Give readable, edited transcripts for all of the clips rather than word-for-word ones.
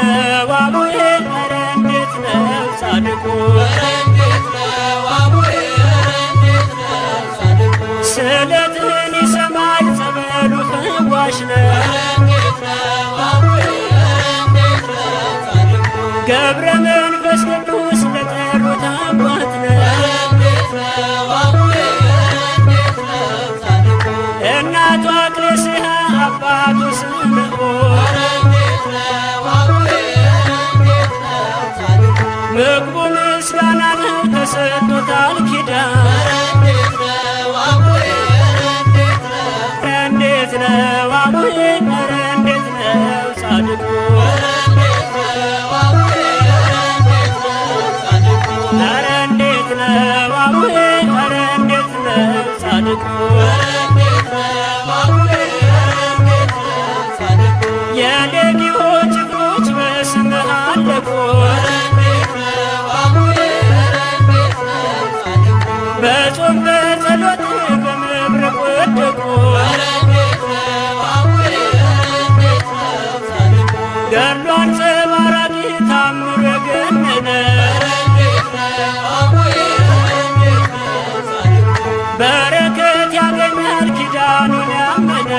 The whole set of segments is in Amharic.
ነው አቡዬ ኧረ እንዴት ነው ጻድቁ ስለትህን ይሰማል ጸበሉ ፈዋሽ ነው ገብረ መንፈስ ቅዱስ ለጠሩት አባት ነው እናቱ አክሌስያ አባቱ ስምዖን ምግቡ ምስጋና ነው ተሰጥቶታል ኪዳን እንዴት ነው አቡዬ ኧረ እንዴት ነው ጻድቁ ኧረ እንዴት ነው አቡዬ ኧረ እንዴት ነው ጻድቁ የሌጊዮን ጭፍሮች በስምህ አለቁ በጾም በጸሎት በመብረቅ ወደቁ ገድሉ አንጸባራቂ ታምሩ የገነነ በረከት ያገኛል ኪዳኑን ያመነ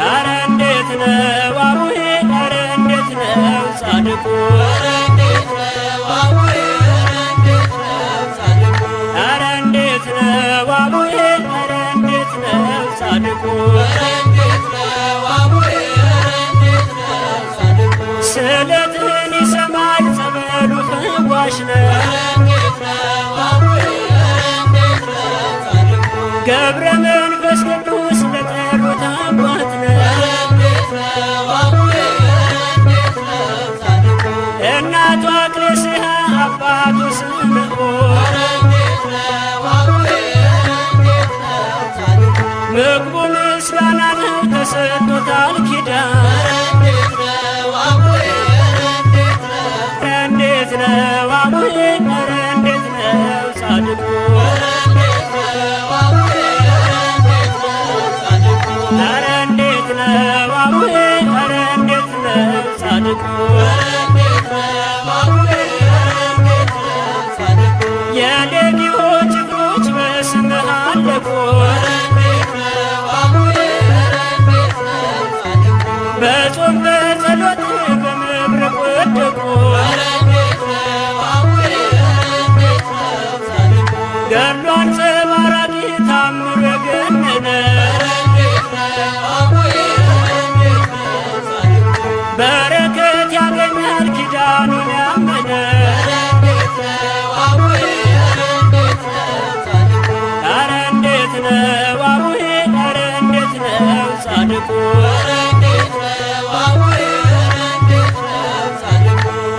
ኧረ እንዴት ነው አቡዬ ኧረ እንዴት ነው ጻድቁ ኧረ እንዴት ነው አቡዬ ኧረ እንዴት ነው ጻድቁ ስለትህን ይሰማል ጸበሉ ፈዋሽ ነው ገብረ መንፈስ ቅዱስ ለጠሩት አባት ነው እናቱ አክሌስያ አባቱ ስምዖን ምግቡ ምስጋና ነው ተሰጥቶታል ኪዳን እንዴት ነው አቡዬ ኧረ እንዴት ነው ጻድቁ ኧረ እንዴት ነው አቡዬ ኧረ እንዴት ነው ጻድቁ የሌጊዮን ጭፍሮች በስምህ አለቁ በጾም በጸሎት በመብረቅ ወደቁ ገድሉ አንጸባራቂ ታምሩ የገነነ በረከት ያገኛል ኪዳኑን ያመነ ኧረ እንዴት ነው አቡዬ ኧረ እንዴት ነው ጻድቁ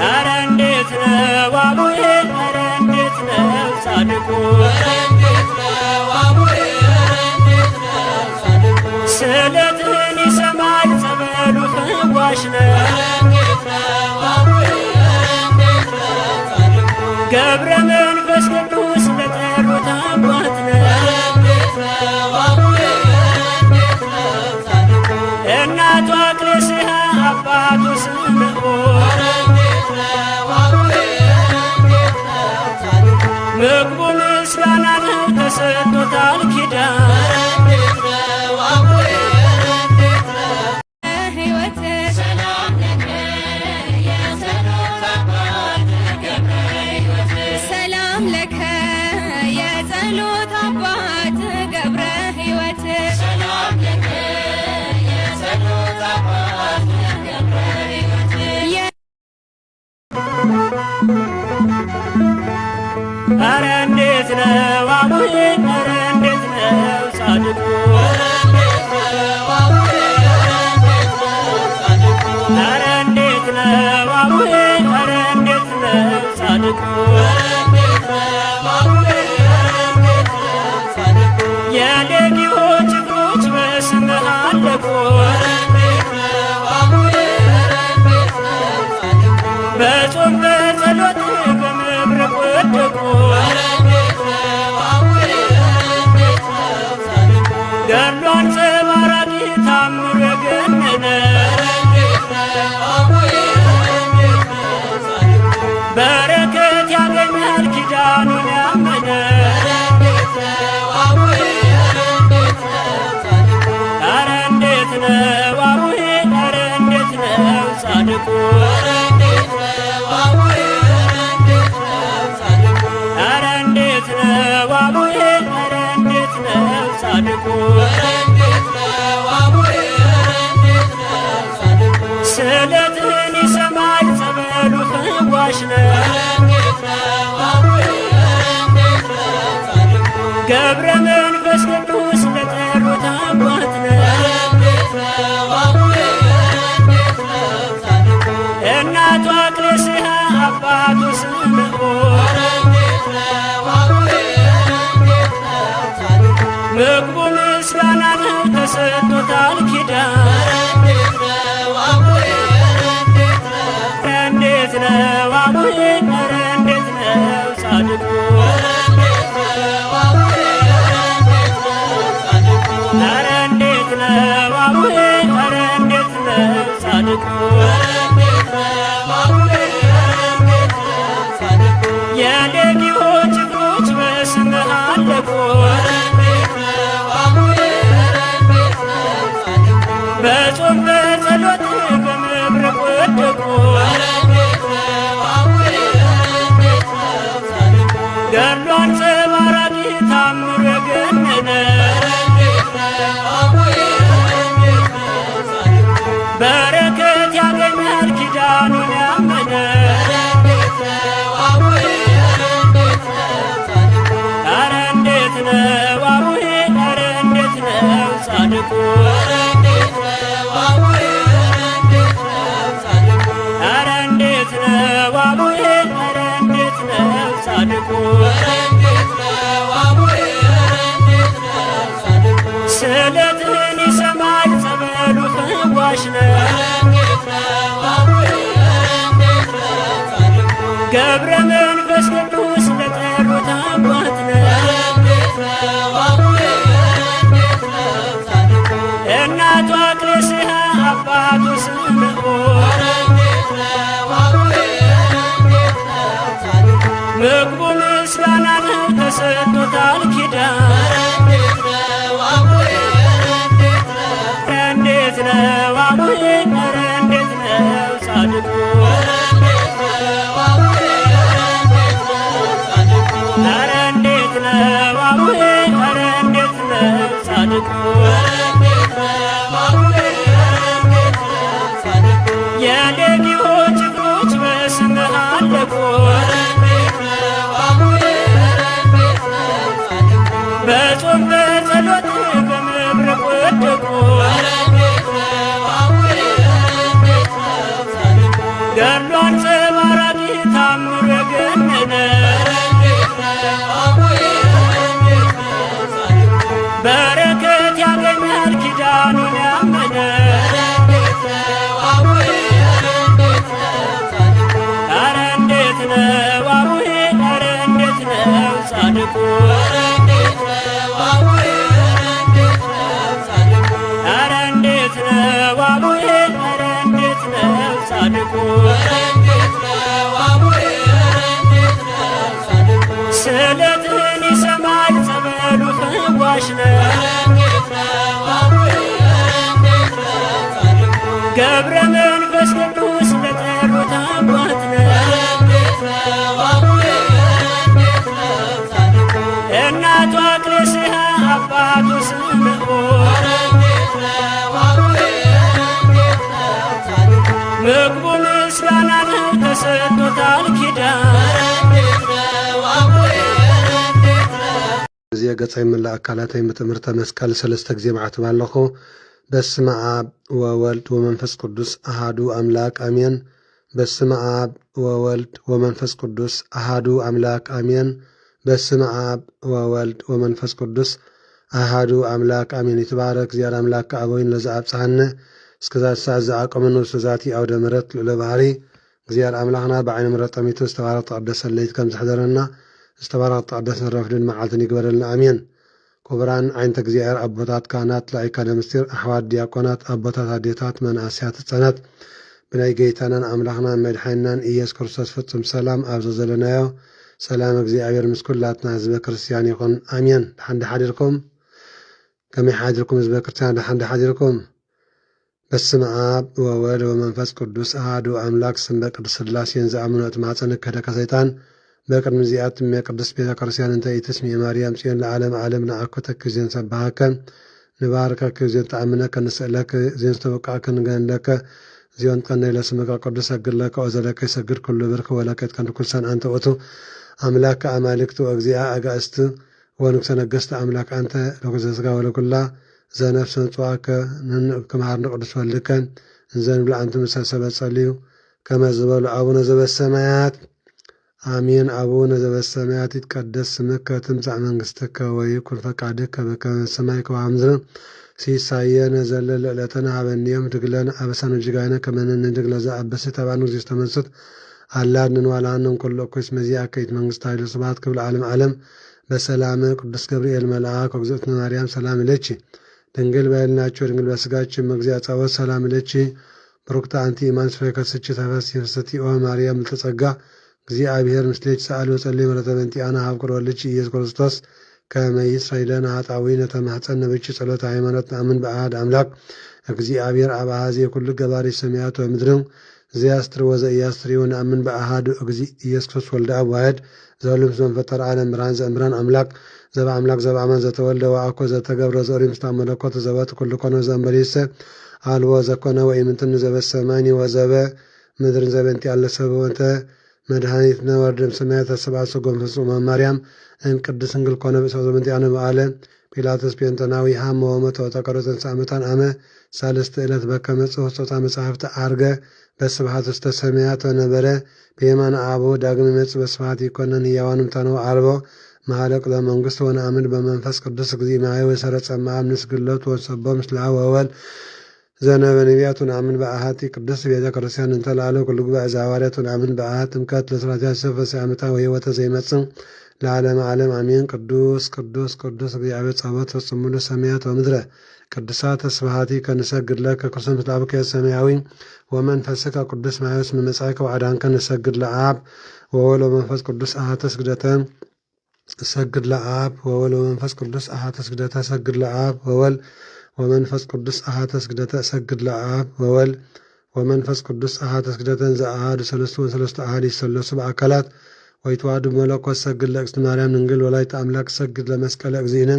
ኧረ እንዴት ነው አቡዬ ኧረ እንዴት ነው ጻድቁ ስለትህን ይሰማል ጸበሉ ፈዋሽ ነው ገብረ መንፈስ ቅዱስ ለጠሩት አባት ነው እናቱ አክሌስያ አባቱ ስምዖን ምግቡ ምስጋና ነው ተሰጥቶታል ኪዳን ሰላም ለከ የጸሎት አባት ገብረ ሕይወት ኧረ እንዴት ነው አቡዬ ኧረ እንዴት ነው ጻድቁ ኧረ እንዴት ነው አቡዬ ኧረ እንዴት ነው ጻድቁ የሌጊዮን ጭፍሮች በስምህ አለቁ ገነነ በረከት ያገኛል ኪዳኑን ያመነ ኧረ እንዴት ነው አቡዬ ኧረ እንዴት ነው ጻድቁ ኧረ እንዴት ነው አቡዬ ኧረ እንዴት ነው ጻድቁ ስለትን ይሰማል ጸበሉ ፈዋሽ ነው ገብረ መንፈስ ቅዱስ ለጠሩት አባት ነው እናቱ አክሌስያ አባቱ ስምዖን ምግቡ ምስጋና ነው ተሰጥቶታል ኪዳን እንዴት ነው አቡዬ ኧረ እንዴት ነው ጻድቁ ኧረ እንዴት ነው አቡዬ ኧረ እንዴት ነው ጻድቁ የሌጊዮን ጭፍሮች በስምህ አለቁ በጾም በጸሎት በመብረቅ ወደቁ ገድሉ አንጸባራቂ ታምሩ የገነነ በረከት ያገኛል ኪዳኑን ያመነ ኧረ እንዴት ነው አቡዬ ኧረ እንዴት ነው ጻድቁ ኧረ እንዴት ነው አቡዬ ኧረ እንዴት ነው ጻድቁ ስለትን ይሰማል ጸበሉ ፈዋሽ ነው ገብረ መንፈስ ቅዱስ ለጠሩት አባት ነው እናቱ አክሌስያ አባቱ ስምዖን ምግቡ ምስጋና ነው ተሰጥቶታል ኪዳን እንዴት ነው አቡዬ ኧረ እንዴት ነው ጻድቁ ኧረ እንዴት ነው አቡዬ ኧረ እንዴት ነው ጻድቁ የሌጊዮን ጭፍሮች በስምህ አለቁ በጾም በጸሎት በመብረቅ ወደቁ ገድሉ አንጸባራቂ ታምሩ የገነነ በረከት ያገኛል ኪዳኑን ያመነ ኧረ እንዴት ነው አቡዬ ኧረ እንዴት ነው ጻድቁ ኧረ እንዴት ነው አቡዬ ኧረ እንዴት ነው ጻድቁ ስለትን ይሰማል ጸበሉ ፈዋሽ ነው ገብረ መንፈስ ቅዱስ ለጠሩት አባት ነው እናቱ አክሌስያ አባቱ ስምዖን ምግቡ ምስጋና ነው ተሰጥቶታል ኪዳን እዚያ ገጻይ መላእ አካላተይ በትምህርተ መስቀል ሰለስተ ጊዜ ማዕተብ ኣለኹ በስመ አብ ወወልድ ወመንፈስ ቅዱስ አሃዱ አምላክ አሜን በስመ አብ ወወልድ ወመንፈስ ቅዱስ አሃዱ አምላክ አሜን በስመ አብ ወወልድ ወመንፈስ ቅዱስ አሃዱ አምላክ አሜን ይትባረክ እግዚአብሔር አምላክ አበዊን ለዘአብጽሐነ እስከዛ ሰዓት ዘአቆመን ወስዛቲ አውደ ምሕረት ለባህሪ እግዚአብሔር አምላክና በዓይነ ምሕረት ጠሚቱ ዝተባረከ ተቀደሰ ለይት ከም ዝሕደረና ዝተባረከ ተቀደሰ ረፍድን መዓልትን ይግበረልና አሜን ክቡራን ዓይንተ እግዚአብሔር አቦታት ካህናት ላይካነ ምስጢር ኣሕዋት ዲያቆናት አቦታት አዴታት መንእስያት ህፃናት ብናይ ጌታናን አምላኽናን መድሓኒናን ኢየሱስ ክርስቶስ ፍጹም ሰላም ኣብ ዘለናዮ ሰላም እግዚአብሔር ምስ ኩላትና ህዝበ ክርስቲያን ይኹን ኣሜን። ድሓን ሓዲርኩም ከመይ ሓዲርኩም ህዝበ ክርስቲያን ድሓን ሓዲርኩም? በስመ አብ ወወልድ ወመንፈስ ቅዱስ አሐዱ አምላክ ስም በቅድስት ሥላሴን ዘአምኖ እጥማፀን ከደከ ሰይጣን በቅድሚ ዚአትም የቅድስት ቤተ ክርስቲያን እንተ ኢትስሚ የማርያም ጽዮን ለዓለም ዓለም ንአኩተክ ዜን ሰባሃከ ንባርከከ ዜን ተአምነከ ንስእለከ ዜን ተወቃከ ንገንለከ ዚዮን ቀነይ ለስምከ ቅዱስ ሰግድለከ ወዘለከ ይሰግድ ኩሉ ብርክ ወለከት ከንቱ ኩልሰን አንተ ውእቱ አምላከ አማልክቱ እግዚአ አጋእስት ወንጉሰ ነገሥት አምላክ አንተ ለኩለ ሥጋ ወለኩላ ዘነፍስ ንጽዋከ ክምሃር ንቅዱስ ወልድከ እንዘንብላ አንተ መሰሰበ ጸልዩ ከመ ዝበሉ አቡነ ዘበሰማያት አሜን። አቡነ ዘበሰማያት ይትቀደስ ስምከ ትምጻእ መንግሥትከ ወይኩን ፈቃድከ በከመ በሰማይ ከማሁ በምድር ሲሳየነ ዘለለ ዕለትነ ሀበነ ዮም ህድግ ለነ አበሳነ ወጌጋየነ ከመ ንሕነግ ለዘአበሰ ተባኑ ጊዜ ተመንሱት አላ እንዋላንም ኩሉ እኩይ እስመ ዚአከ ይእቲ መንግሥት ኃይል ስብሐት ክብር ለዓለም ዓለም በሰላም ቅዱስ ገብርኤል መልአክ ወእግዝእትነ ማርያም ሰላም ለኪ ድንግል በሕሊናችሁ ድንግል በሥጋችሁ እግዚአብሔር ጸወት ሰላም ለኪ ብሩክት አንቲ እማን ፍሬ ከርሥኪ ተፈሥሒ ፍስሕቲ ኦ ማርያም ምልዕተ ጸጋ እግዚአብሔር ምስሌኪ ሰአሊ ወጸልዪ ምሕረተ በእንቲአነ ሀብኩር ወልድኪ ኢየሱስ ክርስቶስ ከመ ይስረይ ለነ ኃጣውኢነ ተማኅፀነ ብኪ ጸሎተ ሃይማኖት ነአምን በአሐድ አምላክ እግዚአብሔር አብ አሐዜ ኩሉ ገባሪ ሰማያት ወምድር ዘያስትር ወዘኢያስትር ወነአምን በአሐዱ እግዚእ ኢየሱስ ክርስቶስ ወልደ አብ ዋሕድ ዘሁሉ ምስለ መንፈጠረ ዓለም ብርሃን ዘእምብርሃን አምላክ ዘበአምላክ ዘበአማን ዘተወልደ ወአኮ ዘተገብረ ዘኦሪ ምስለ መለኮት ዘበት ኩሉ ኮነ ዘእንበሌሰ አልቦ ዘኮነ ወኢምንትን ዘበሰማኒ ወዘበ ምድርን ዘበእንቲአነ ሰብወንተ መድኃኒትነ ወርድም ሰማያት ተሰብአ ሰጎም ፍጹም ማርያም ቅድስት ድንግል ኮነ ብእሰብ ዘበእንቲአነ በዓለ ጲላጦስ ጴንጠናዊ ሃመ ወሞተ ወተቀርጸ ዓመታን አመ ሳልስተ ዕለት በከመ ጽሑፍ ጾታ መጽሐፍተ ዐርገ በስብሐት ውስተ ሰማያት ወነበረ በየማነ አቦ ዳግም ይመጽእ በስብሐት ይኰነን ሕያዋንም ተነው አልቦ መሃለቅ ለመንግሥት ወነአምን በመንፈስ ቅዱስ እግዚእ ማየ ወሰረጸ እምአብ ንስግድ ወንሰቦ ምስለ አብ ወወልድ ዘነበ ነቢያት ወነአምን በአሐቲ ቅድስት ቤተ ክርስቲያን እንተ ለዓለም ኩሉ ጉባኤ ዘሐዋርያት ወነአምን በአሐቲ ጥምቀት ለሥርዓተ ያሰፈሰ ዓመታ ወሕይወተ ዘይመጽእ ለዓለመ ዓለም አሜን። ቅዱስ ቅዱስ ቅዱስ እግዚአብሔር ጸባኦት ፍጹም ምሉእ ሰማያት ወምድረ ቅዱሳት ስብሐቲ ከንሰግድ ለከ ክርስቶስ ምስለ አብከ ሰማያዊ ወመንፈስከ ቅዱስ ማየስ መጻእከ ወአዳንከ ንሰግድ ለአብ ወወልድ ወመንፈስ ቅዱስ አሐተ ስግደተ ሰግድ ለአብ ወወልድ ወመንፈስ ቅዱስ አሐተ ስግደተ ሰግድ ለአብ ወወልድ ወመንፈስ ቅዱስ አሐተ ስግደተ ሰግድ ለአብ ወወልድ ወመንፈስ ቅዱስ አሐተ ስግደተን ዘአሐዱ ሰለስቱ ወሰለስቱ አሐዱ ይሰለሱ በአካላት ወይተዋሐዱ መለኮት ሰግድ ለእግዝእትነ ማርያም ድንግል ወላዲተ አምላክ ሰግድ ለመስቀለ እግዚእነ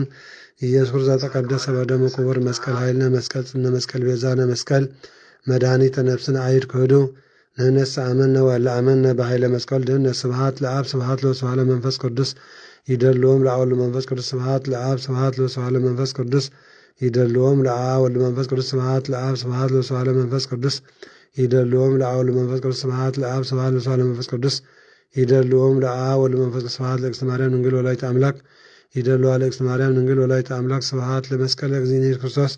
ኢየሱስ ክርስቶስ ዘተቀደሰ በደሙ ክቡር መስቀል ኃይልነ መስቀል ጽነ መስቀል ቤዛነ መስቀል መድኃኒተ ነፍስነ አይድ ክህዱ ንሕነሰ አመነ ወለአመነ በኃይለ መስቀል ድኅነ ስብሐት ለአብ ስብሐት ለወልድ ለመንፈስ ቅዱስ ይደልዎም ለወልድ መንፈስ ቅዱስ ስብሐት ለአብ ስብሐት ለወልድ ለመንፈስ ቅዱስ ይደልዎም ለአብ ወልድ መንፈስ ቅዱስ ስብሐት ለአብ ስብሐት ለወልድ ለመንፈስ ቅዱስ ይደልዎም ለአብ ወልድ መንፈስ ቅዱስ ስብሐት ለአብ ስብሐት ለወልድ ለመንፈስ ቅዱስ ይደልዎም ለአብ ወልድ መንፈስ ቅዱስ ስብሐት ለእግዝእትነ ማርያም ድንግል ወላዲተ አምላክ ይደልዋ ለእግዝእትነ ማርያም ድንግል ወላዲተ አምላክ ስብሐት ለመስቀለ እግዚእነ ኢየሱስ ክርስቶስ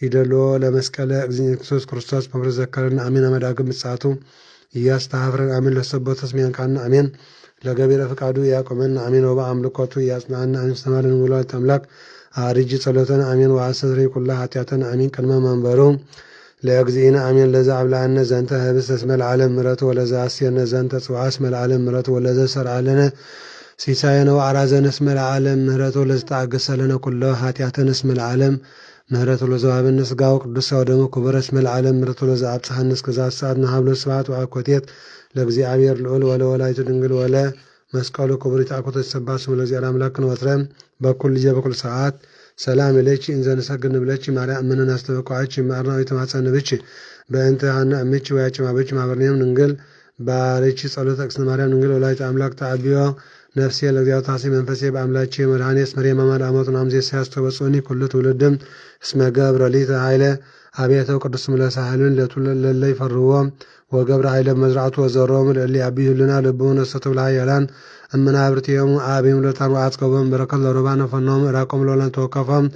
ይደልዎ ለመስቀለ እግዚእነ ኢየሱስ ክርስቶስ በምሕረት ዘከረን አሜን። አመዳግም ምጽአቱ እያስተሐፍረን አሜን። ለሰቦተ ስሜን ቃልና አሜን። ለገቢረ ፈቃዱ ያቆመን አሜን። ወበአምልኮቱ ያጽናና አሜን። ሰማልን ወላዲተ አምላክ አርጅ ጸሎተን አሜን። ወአስተስሪ ኩላ ኃጢአተን አሜን። ቅድመ መንበሩ ለእግዚእነ አሜን። ለዛ አብላነ ዘንተ ህብስተ እስመ ለዓለም ምሕረቱ ወለዛ አስየነ ዘንተ ጽዋዕ እስመ ለዓለም ምሕረቱ ወለዘ ሰርዐ ለነ ሲሳየነ ወአራዘነ እስመ ለዓለም ምሕረቱ ወለዘተአገሰ ለነ ኩሎ ኃጢአተነ እስመ ለዓለም ምሕረቱ ወለዘወሀበነ ሥጋው ቅዱስ ወደሙ ክቡረ እስመ ለዓለም ምሕረቱ ወለዘአብጽሐነ እስከዛቲ ሰዓት ንሃብሎ ስብሐት ወአኮቴት ለእግዚአብሔር ልዑል ወለወላዲቱ ድንግል ወለ መስቀሉ ክቡር ይትአኮቶ ይትሰብሐ ስሙ ለእግዚአብሔር አምላክነ ወትረ በኩል ጊዜ በኩል ሰዓት ሰላም ለኪ እንዘ ንሰግድ ንብለኪ ማርያም እምነ አስተበቋች ማርናዊ ተማጸነ ብቺ በእንተ ሐና እምቺ ወያጭማ ብቺ ማበርኒም ድንግል ባረቺ ጸሎተ እግዝእትነ ማርያም ድንግል ወላዲተ አምላክ ተአቢዮ ነፍሴ ለእግዚአብሔር ታሲ መንፈሴ በአምላኬ መድኃኒት መርየም ማማድ አሞቱን አምዜ ሲያስተበጽኒ ኩሉ ትውልድም እስመ ገብረ ሊተ ኃይለ አብያተው ቅዱስ ምለሳህሉን ለለ ይፈርዎ ወገብረ ኃይለ መዝራዕቱ ወዘሮም ለሊ አቢሁልና ልቡን ሰተብላ ያላን እምናብርቲዮሙ አቢም ለታን ወአጽቀቦም በረከት ለሮባነ ፈኖም ራቆም ለለን ተወከፈም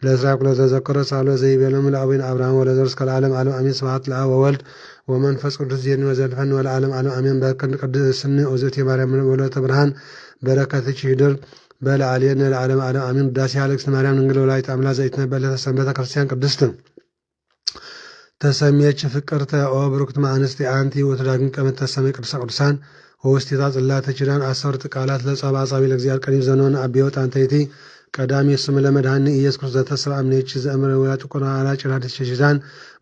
ለእስራኤል ለተዘከረ ሳሎ ዘይቤሎም ለአቡነ አብርሃም ወለዘር እስከ ለዓለም ዓለም አሜን። ስብሐት ለአብ ወወልድ ወመንፈስ ቅዱስ ዜኒ ወዘልፈን ወለዓለም ዓለም አሜን። በረከት ቅድስኒ ኦዘት የማርያም ወለተ ብርሃን በረከትች ይድር በለዓልየነ ለዓለም ዓለም አሜን። ውዳሴ ለእግዝእትነ ማርያም ድንግል ወላዲተ አምላክ ዘኢትነበእ ዕለተ ሰንበተ ክርስቲያን ቅድስት ተሰሜች ፍቅርተ ኦ ብሩክት እምአንስት አንቲ ወትዳግም ቀመት ተሰሜ ቅዱሳ ቅዱሳን ወውስቴታ ጽላተ ኪዳን አሰርት ቃላት ለጸባጻቢ ለእግዚአብሔር ቀሪብ ዘኖን አብዮት አንተይቲ ቀዳሚ ስም ለመድኃኒ ኢየሱስ ክርስቶስ ዘተሰብአ እምኔች ዘእምረ ወላጡ ቆራራ ጭራድ ሸሽዳን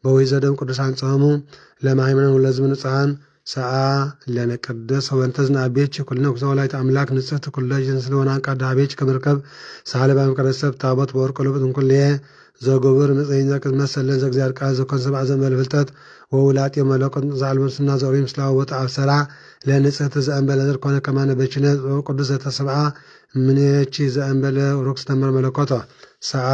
በወይ ዘደም ቅዱሳን ጾሙ ለማይመን ለዝም ንጹሃን ሰዓ ለነቀደስ ወንተዝና አቤች ኩልነ ኩዛ ወላዲተ አምላክ ንጽሕት ኩለጅን ስለሆነ አንቃዳ አቤች ከመርከብ ሳለባ መቀረሰብ ታቦት በወርቅ ልብጥ እንኩል ዘጎብር መጽሐኝ ዘቅዝ መሰለን ዘእግዚአብሔር ቃል ዘኮን ሰብአ ዘእንበለ ፍልጠት ወውላጤ መለኮት ዘአልበስና ዘኦሪም ስላወጣ አብሰራ ለንጽሕት ዘእንበለ ዘር ኮነ ከማነ በችነ ቅዱስ ዘተሰብአ ምንቺ ዘእንበለ ሩክስ ተመር መለኮቷ ሰዓ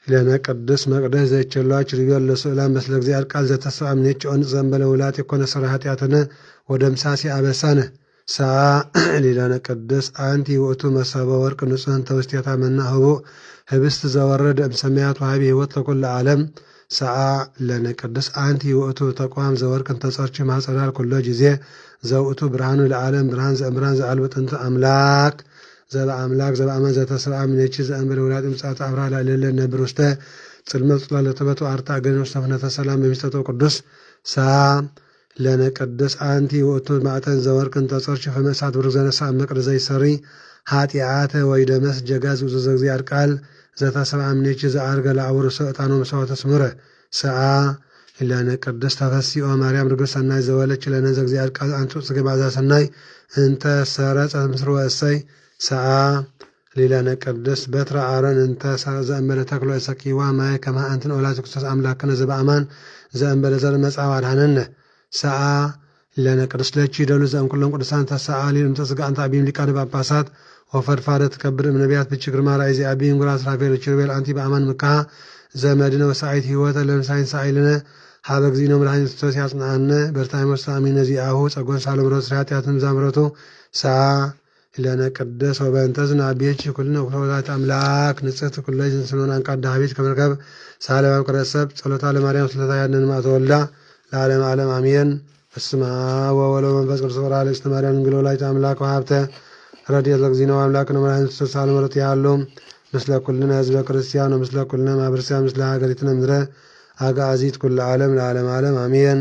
ለነቀደስ መቅደስ ዘይቸሏች ሪዮል ለስዕላን በስለ እግዚአብሔር ቃል ዘተሰብአ ምንቺ ኦን ዘእንበለ ውላጤ ኮነ ሰራ ኃጢአተነ ወደምሳሴ አበሳነ ሰዓ ሊለነቀደስ አንቲ ውእቱ መሰበ ወርቅ ንጹሕን ተውስቴታ መና ህቦ ህብስት ዘወረደ እምሰማያት ወሀቢ ህይወት ለኩሉ ዓለም ሰዓ ለነቀደስ አንቲ ውእቱ ተቋም ዘወርቅን ተጸርች ማጸዳል ኩሎ ጊዜ ዘውእቱ ብርሃኑ ለዓለም ብርሃን ዘእምራን ዘአልበ ጥንተ አምላክ ዘበአምላክ ዘበአማን ዘተሰብአ ምንቺ ዘእንበለ ውላጤ ምጽአት አብርሃ ላዕሌለ ነብር ውስተ ጽልመት ጽላለተበቱ አርታ ገን ውስተ ፍኖተ ሰላም በሚሰጠው ቅዱስ ሰዓ ለነቀደስ አንቲ ውእቱ ማዕተን ዘወርቅን ተጸርች ፈመሳት ብሩክ ዘነሳ መቅደስ ዘይሰሪ ኃጢአተ ወይ ደመስ ጀጋዝ ውእቱ ዘእግዚአብሔር ቃል ዘተሰብአ ምንቺ ዘአርገ ለአቡር ሰእጣኖ መስዋዕተ ስሙረ ሰዓ ለነቀደስ ተፈሲኦ ማርያም ርግብ ሰናይ ዘወለች ለነ ዘእግዚአብሔር ቃል አንቱ ጽጌ መዓዛ ሰናይ እንተ ሰረጸት ምስር ወእሰይ ሰዓ ሊለነቀደስ በትረ አሮን እንተ ዘእንበለ ተክሎ ሰኪዋ ማየ ከመ አንትነ ወላዲተ ክርስቶስ አምላክነ ዘበአማን ዘእንበለ ዘር መጽአ አድኀነነ ሰዓ ለነቀደስ ለቺ ደሉ ዘእንኩሎም ቅዱሳን ተሰዓ ሊልም ተስጋ አንተ አቢም ሊቃነ ጳጳሳት ወፈድፋደ ተከብር እምነቢያት ብች ግርማ ራእይ ዘአቢም ጉራ ስራፌል ችርቤል አንቲ በአማን ምካሃ ዘመድነ ወሳይት ህይወተ ለምሳይን ሳይልነ ሀበ እግዚእነ መድኃኒነ ክርስቶስ ያጽናነ በርታይመ ወሰአሚነ ዚአሁ ጸጎን ሳለምሮ ስራያትያትን ዛምረቱ ሰዓ ለነቀደስ ወበእንተዝና አቤች ኩልነ ወላዲተ አምላክ ንጽሕት ኩለጅ ስለሆነ አንቃዳ አቤች ከመርከብ ሳለባ መቅረሰብ ጸሎታ ለማርያም ስለታ ያንን ማተወልዳ ለዓለም ዓለም አሜን። በስመ አብ ወወልድ ወመንፈስ ቅዱስ ወራለ እግዝእትነ ማርያም ድንግል ወላዲተ አምላክ ወሀብተ ረድኤተ ለእግዚእነ ወአምላክነ መድኃኒነ ክርስቶስ ሳለምረት ያሉ ምስለ ኩልነ ህዝበ ክርስቲያን ወምስለ ኩልነ ማህበረሰብ ምስለ ሀገሪትነ ምድረ አጋዚት ኩለ ዓለም ለዓለም ዓለም አሜን።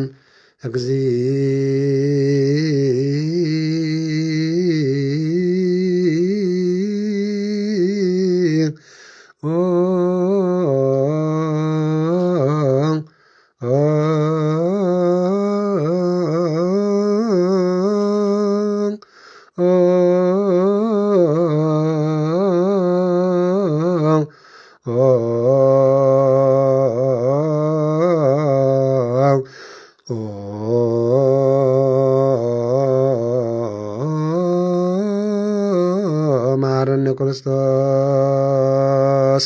ማረነ ክርስቶስ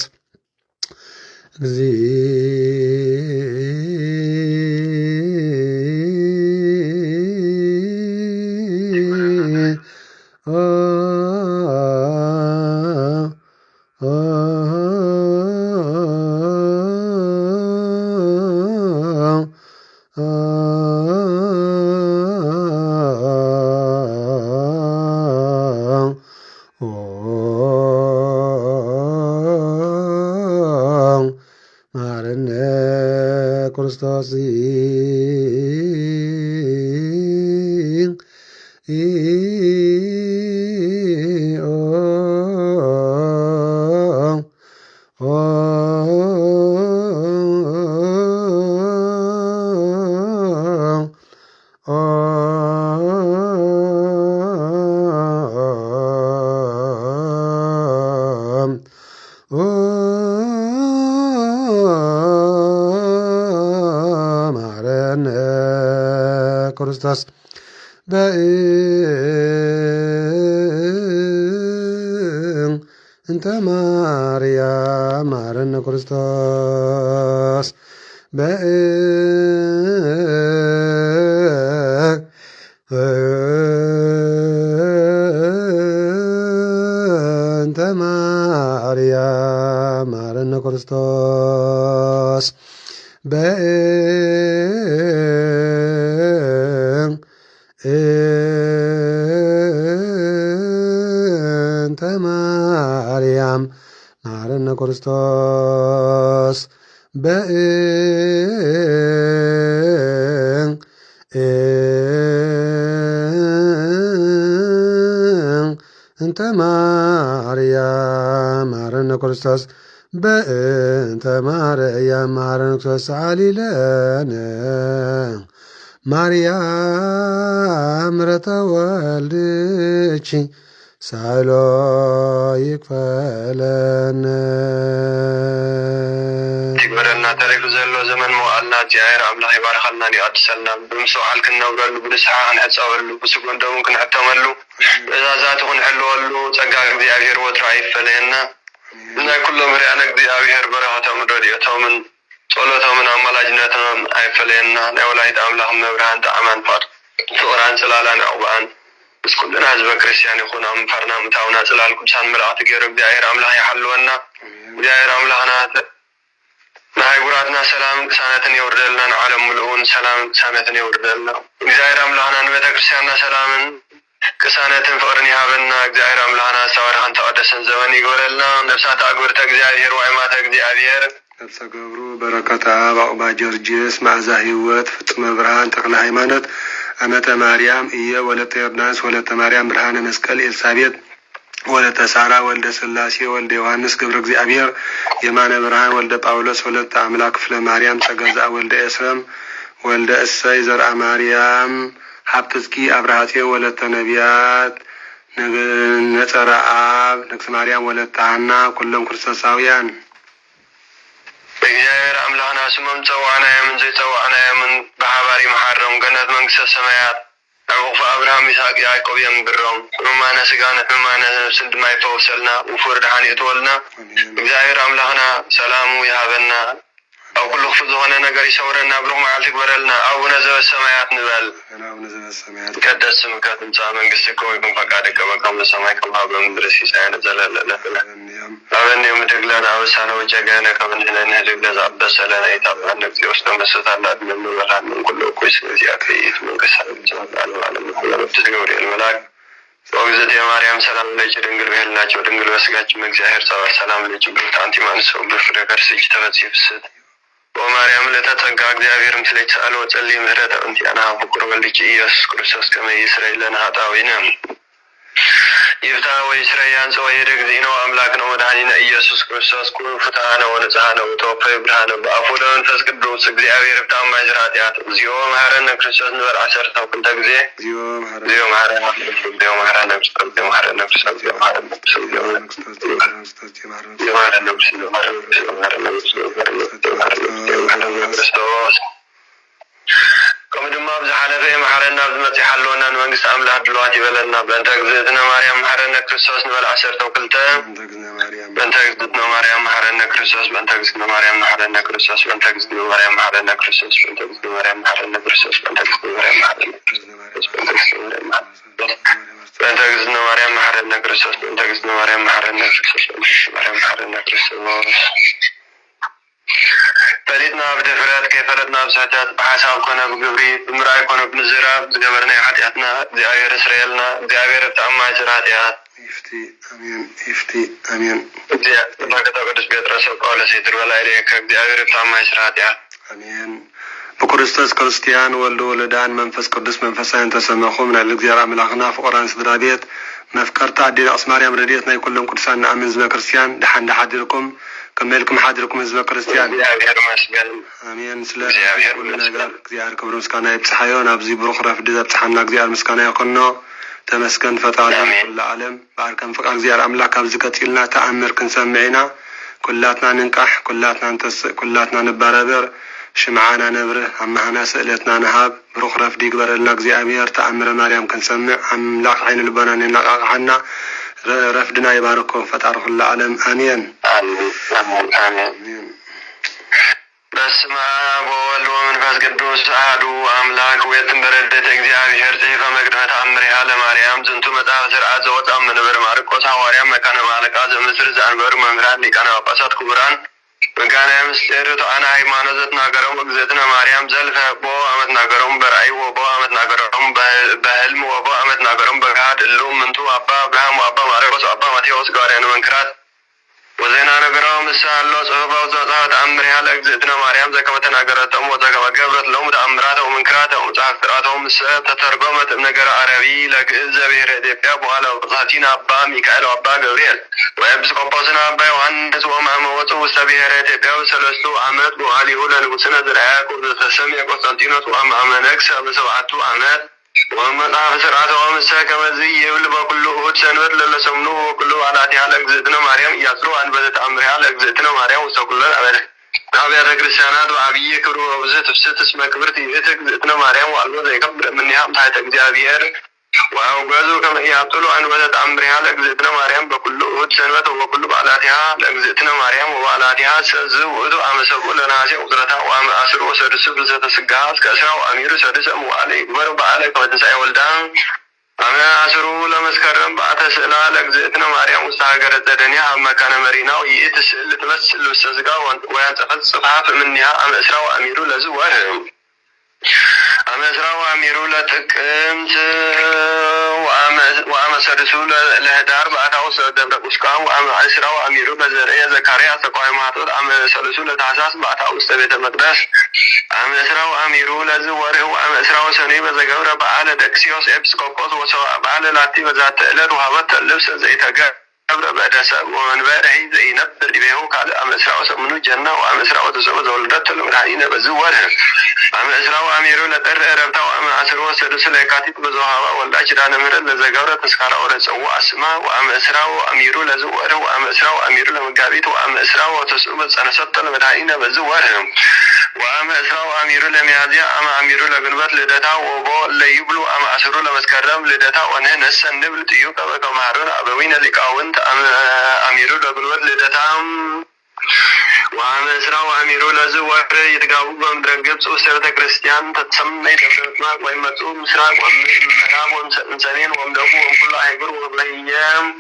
ማረነ ክርስቶስ ማረነ ክርስቶስ በእንተ ማርያም ማረነ ክርስቶስ በእንተ ማርያም ማረነ ክርስቶስ በእንተ ክርስቶስ እንተ ማርያም መሐረነ ክርስቶስ በእንተ ማርያም መሐረነ ክርስቶስ ሰአሊለነ ማርያም ምሕረተ ወልድኪ ሳሎ ይክፈለነ ትግበረና ታሪክ ዘሎ ዘመን መዋዕልና እግዚአብሔር አምላክ ይባርኸልና ይቀድሰልና ብምስዋዕል ክንነብረሉ ብንስሓ ክንሕፀበሉ ብስጉን ደውን ክንሕተመሉ እዛዛት ክንሕልወሉ ጸጋ እግዚአብሔር ወትሮ አይፈለየና ናይ ኩሎም ህርያነ እግዚአብሔር በረኸቶም ረድኤቶምን ጸሎቶምን አማላጅነቶም አይፈለየና ናይ ወላዲተ አምላክ መብርሃን ጣዕማን ፍቅራን ጽላላን ዕቁባን እስኩልና ህዝበ ክርስቲያን ይኹን አምፈርና ምታውና ጽላል ቅዱሳን መላእክት ገይሩ እግዚአብሔር አምላክ ይሐልወና እግዚአብሔር አምላክና ናይጉራትና ሰላም ቅሳነትን ይወርደልና ዓለም ሙሉውን ሰላም ቅሳነትን ይወርደልና እግዚአብሔር አምላክና ቤተ ክርስቲያንና ሰላምን ቅሳነትን ፍቅርን ይሃበና እግዚአብሔር አምላክና ሰዋርኸን ተቀደሰን ዘመን ይግበረልና ነፍሳት አግብርተ እግዚአብሔር ዋይማተ እግዚአብሔር ነፍሰ ገብሩ በረከተ አብ አቁባ ጀርጅስ ማዕዛ ህይወት ፍጹመ ብርሃን ተክለ ሃይማኖት አመተ ማርያም እየ ወለተ ዮርዳኖስ ወለተ ማርያም ብርሃነ መስቀል ኤልሳቤጥ ወለተ ሳራ ወልደ ስላሴ ወልደ ዮሐንስ ገብረ እግዚአብሔር የማነ ብርሃን ወልደ ጳውሎስ ወለተ አምላክ ክፍለ ማርያም ተገዛ ወልደ ኤስረም ወልደ እሰይ ዘርአ ማርያም ሀብትስኪ አብርሃጼ ወለተ ነቢያት ነጸረ አብ ንግሥ ማርያም ወለተ ሐና ኩሎም ክርስቶሳውያን እግዚአብሔር አምላክና ስሞም ጸዋዕና የምን ዘይጸዋዕና የምን በሐባሪ መሐረም ገነት መንግስተ ሰማያት አውፍ አብርሃም ይስሐቅ ያዕቆብ የምብሮም ሕማነ ስጋነ ሕማነ ነፍስን ድማ ይፈውሰልና ውፉር ድሃን የተወልና እግዚአብሔር አምላክና ሰላሙ ይሃበና አው ኩሉ ክፉ ዝኾነ ነገር ይሰውረና ብሩክ መዓልቲ ይግበረልና አቡነ ዘበሰማያት ንበል ይትቀደስ ስምከ ትምጻእ መንግሥትከ ወይኩን ፈቃድከ በከመ በሰማይ ከማሁ በምድር ሲሳየነ ዘለለዕለትነ ሀበነ ዮም ወኅድግ ለነ አበሳነ ወጌጋየነ ከመ ንሕነኒ ንኅድግ ለዘአበሰ ለነ ኢታብአነ እግዚኦ ውስተ መንሱት አላድኅነነ እምበልዐ እምኩሉ እኩይ እስመ ዚአከ ይእቲ መንግሥተ ለዓለመ ዓለም ቅዱስ ገብርኤል መልአክ ወእግዝእትየ ማርያም ሰላም ለኪ ድንግል በሕሊናቸው ድንግል በሥጋችም እግዚአብሔር ጸባኦት ሰላም ለኪ ብሩክት አንቲ እምአንስቶ በፍሬ ከርሥኪ ተፈሥሒ ፍስሕት ወማርያም ለተጸጋ እግዚአብሔር ምስሌኪ ሰአል ወጸልይ ምህረተ እንቲአነ ፍቁር ወልድኪ ኢየሱስ ክርስቶስ ከመ ይስረይ ለነ ኃጣውኢነ ይፍታ ወይስረይ ያንጽእ ወይኅድግ እግዚእነ አምላክነ ወመድኃኒነ ኢየሱስ ክርስቶስ ኩሉ ፍትሐነ ወንጽሐነ ወተወፈየ ብርሃነ በአፉ ለመንፈስ ቅዱስ እግዚአብሔር ፍታ ማይዝራ ኃጢአት እግዚኦ መሐረነ ክርስቶስ ንበል 10 ክልተ ጊዜ እግዚኦ መሐረነ ክርስቶስ እግዚኦ መሐረነ ክርስቶስ እግዚኦ መሐረነ ክርስቶስ እግዚኦ መሐረነ ክርስቶስ እግዚኦ መሐረነ ክርስቶስ እግዚኦ መሐረነ ክርስቶስ እግዚኦ መሐረነ ክርስቶስ እግዚኦ መሐረነ ክርስቶስ እግዚኦ መሐረነ ክርስቶስ كم بزحلف محرنا بزمت حلونا منقص أملاك دلوقتي بلدنا بنت أجزتنا مريم محرنا كريستوس نبل 10 توكلته بنت أجزتنا مريم محرنا كريستوس بنت أجزتنا مريم محرنا كريستوس بنت أجزتنا مريم محرنا كريستوس بنت أجزتنا مريم محرنا كريستوس بنت أجزتنا مريم محرنا بنت أجزتنا مريم محرنا كريستوس بنت أجزتنا مريم محرنا كريستوس مريم محرنا كريستوس فليتنا بدفرات كيف فلتنا بساعات بحساب كنا بجبري بمرأي كنا بنزراب بجبرنا حتياتنا دعاير إسرائيلنا دعاير بتعمى جراتيات يفتي أمين يفتي أمين دعاير بتقدس بيت رسول قال سيدر ولا إليك دعاير بتعمى جراتيات أمين بكريستوس كريستيان ولدان منفس قدس منفسان تسمخو من الجزيرة ملاغنا فقران سدرابيت مفكرت عدين أسماريا مرديتنا يكلهم كرسان أمين زما كريستيان دحان حاضركم كملكم حاضركم زما كريستيان امين سلام እግዚአብሔር ክብር ምስጋና ይብጽሐዮን አብዚ ብሩኽ ረፍድ ዘብጽሐና እግዚአብሔር ምስጋና ይኹኖ ተመስገን ፈጣሪ ለዓለም ባርከን ፈቃድ እግዚአብሔር አምላክ ኣብዚ ቀጽልና ተአምር ክንሰምዕና ኩላትና ንንቃሕ ኩላትና ንተስእ ኩላትና ንባረበር ሽምዓና ነብር አማህና ስእለትና ነሃብ ብሩኽ ረፍድ ይግበረልና እግዚአብሔር ተአምረ ማርያም ክንሰምዕ አምላክ ዓይነ ልቦና ንናቃቃሕና رفدنا يباركه فتعرف العالم آمين آمين آمين بسم الله والولد ومنفس قدوس أحد أملاك ويتمبردت እግዚአብሔር ጽሕፈ መቅደመ ተአምሪሃ ለማርያም ዝንቱ መጽሐፈ ሥርዓት ዘወጣም መንበር ማርቆስ ሐዋርያ መካነ ማለቃ ዘምስር ዘአንበሩ መምህራን ሊቃነ ጳጳሳት ክቡራን በጋና ምስጢር ተአና ሃይማኖት ዘትናገረው እግዝእትነ ማርያም ዘልፈ ቦ አመት ናገረው በራእይ ወቦ አመት ናገረው በህልም ወቦ አመት ናገረው በጋድ ሉም እንቱ አባ አብርሃም አባ ማርቆስ አባ ማቴዎስ ጋርያን መንክራት وزينا نقرأ مسالو صحبة وزعزعة تأمرها لأجزئتنا مريم زي كما تناقرتهم وزي كما قبرت لهم تأمراتهم ومنكراتهم وتعفراتهم تترجمت بنقر عربي لكإذا بهر ديبيا بوالا وقصاتين أبا ميكائيل وأبا جبريل ويبس قبصنا أبا يوحنس وأمام وطو وستبهر ديبيا وسلسلو عمد وعليه لنقصنا درعاك وتسمي قسطنطينوس وأمام نكسا بسبعة عمد ومطاف سرعة ومسا كما زي يبل بكل أهد سنوات للسمنو وكل علاتها لأجزئتنا مريم يسرو عن بذت أمرها لأجزئتنا مريم وسوكل الأمر أبيات كريستيانات وعبية كبرو وبزت فست اسمها كبرت يتك زئتنا مريم وعلو زي كبر منها بتاعت أجزابير وأوجازو كما يعطلوا عن بذت أمرها لأجزئتنا مريم بكل أهد سنوات وكل علاتها لأجزئتنا مريم وعلاتها سزو ودو أم سبول ناسي قدرتها وأم أسر وسرسو بزت سقاس كأسرا وأمير سرس وعلي كبر بعلي كوتسعي ولدان أما أسرو لمسكرم بعد سئلا لأجزئتنا مريم مستحقرة الدنيا أما كان مرينا ويتسئل تمثل وستزقا وينتقد صفحة منها أم أسرا وأمير لزوارهم أما أسرا وأمير لتكمت وأما سرسو لهدار بعد أوصل دبر أسكام وأما أسرا وأمير بزرية زكاريا تقوي محطوط أما سرسو لتحساس بعد أوصل بيت المقدس أما أسرا وأمير لزواره وأما أسرا وسني بزقورة بعد دكسيوس إبسكوبوس وسواء بعد لاتي وزات إلر وهبت اللبس زي تقر قبل بعد سب ومن بعده زي نبر بيهو قال أما أسرا وسمنو جنة وأما أسرا وتسوى زولدت المرحين بزواره أما أسرا وأمير لتر ربطا وأما أسرا وسرس لكاتب بزوهاوا والأجران من لزقورة تسكارا ورسوا أسماء وأما أسرا وأمير لزواره وأما أسرا وأمير لمقابيت وأما أسرا وتسوى بسنسط المرحين بزواره وأما أسرا وأمير لمياديا أما أمير لقلبت لدتا وبو ليبلو أما أسرا لمسكرم لدتا ونهن السنبل تيوكا وكمهرون أبوين لكاونت أما أمير لقلبت لدتا وأما أسرا وأمير لزوار يتقابوا بمدرقبس وسيرة كريستيان تتسمى دفرتناك ويمتو مسراك ومنام ومسنين ومدقو ومكل أحيقر وبليام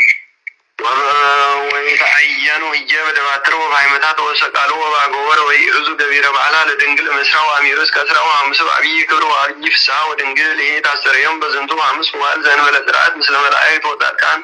ويتعينوا هجاب دباتر وفاهمتات وسقالوا وباقور ويئرزوا دبير بعلا لدنقل مسرا وأميرس كسرا وعمسوا عبي كبر وعرجي فسا ودنقل لهي تاستر يوم بزنتو وعمس وعالزان ولدرات مثل ملائكة وتاركان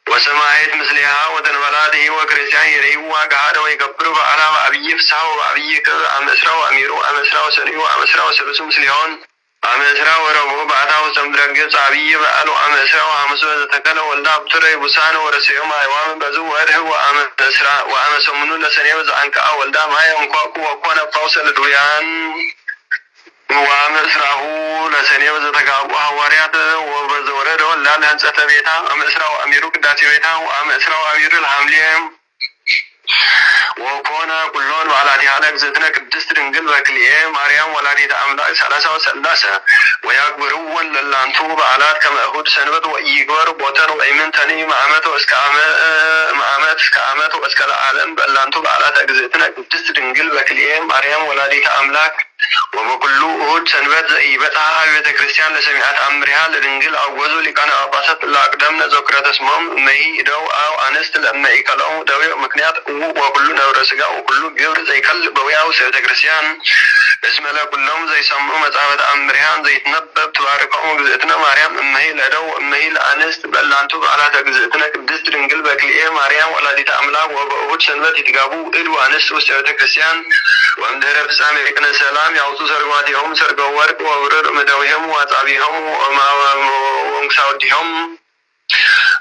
وسماعيت مثلها وتنبلاته وكريسيان يريه وقعاد ويكبر بعلا وعبي فسا وعبي كبر أمسرا وأميرو أمسرا وسنيو أمسرا وسلسو مسليون أمسرا وربو بعدا وسمدرقب صعبي بقالو أمسرا وعمسو تكلا والدا بطري بسان ورسيو ما يوام بزو وره وأمسرا وأمسو منو لسنيو زعنكا والدا ما يمكوكو وكونا فوصل دويان وأمسراه لسنيو زتكابو هواريات وبزورد ولا لهنسة بيتا أمسرا وأميرو كداتي بيتا وأمسرا وأميرو الحمليهم وكونا كلون وعلاتي على أجزتنا كدست رنجل وكليه مريم ولادي أملاك ثلاثة وثلاثة ويكبرون للانتو بعلات كما أهود سنبت وإيقور بوتر وإيمن تاني معامات وإسكامات وإسكال العالم بلانتو بعلات أجزتنا كدست رنجل وكليه مريم ولادي أملاك وبكل أهود سنبت زئيبتها بيت كريستيان لسمعات أمرها لرنجل أوزو لكان أباسط الأقدمنا ذكرة اسمهم مهي دو أو أنست لأما إيكالهم دوي مكنيات وكل نورسقا وكل جبر زي كل بوياو سيدة كريستيان بسم الله كلهم زي سمعوا متعبة أمرها زي تنبب تباركهم جزئتنا مريم أمهي لدو أمهي لأنست بلانتو على تجزئتنا كدست رنجل بكليه مريم ولادي تأملاك وبأهود سنبت يتقابو إلو أنست وسيدة كريستيان وأمدر بسامي إكنا سلام يعوصو سرقواتهم سرقوا ورق وورر مدوهم وأصابيهم ومساودهم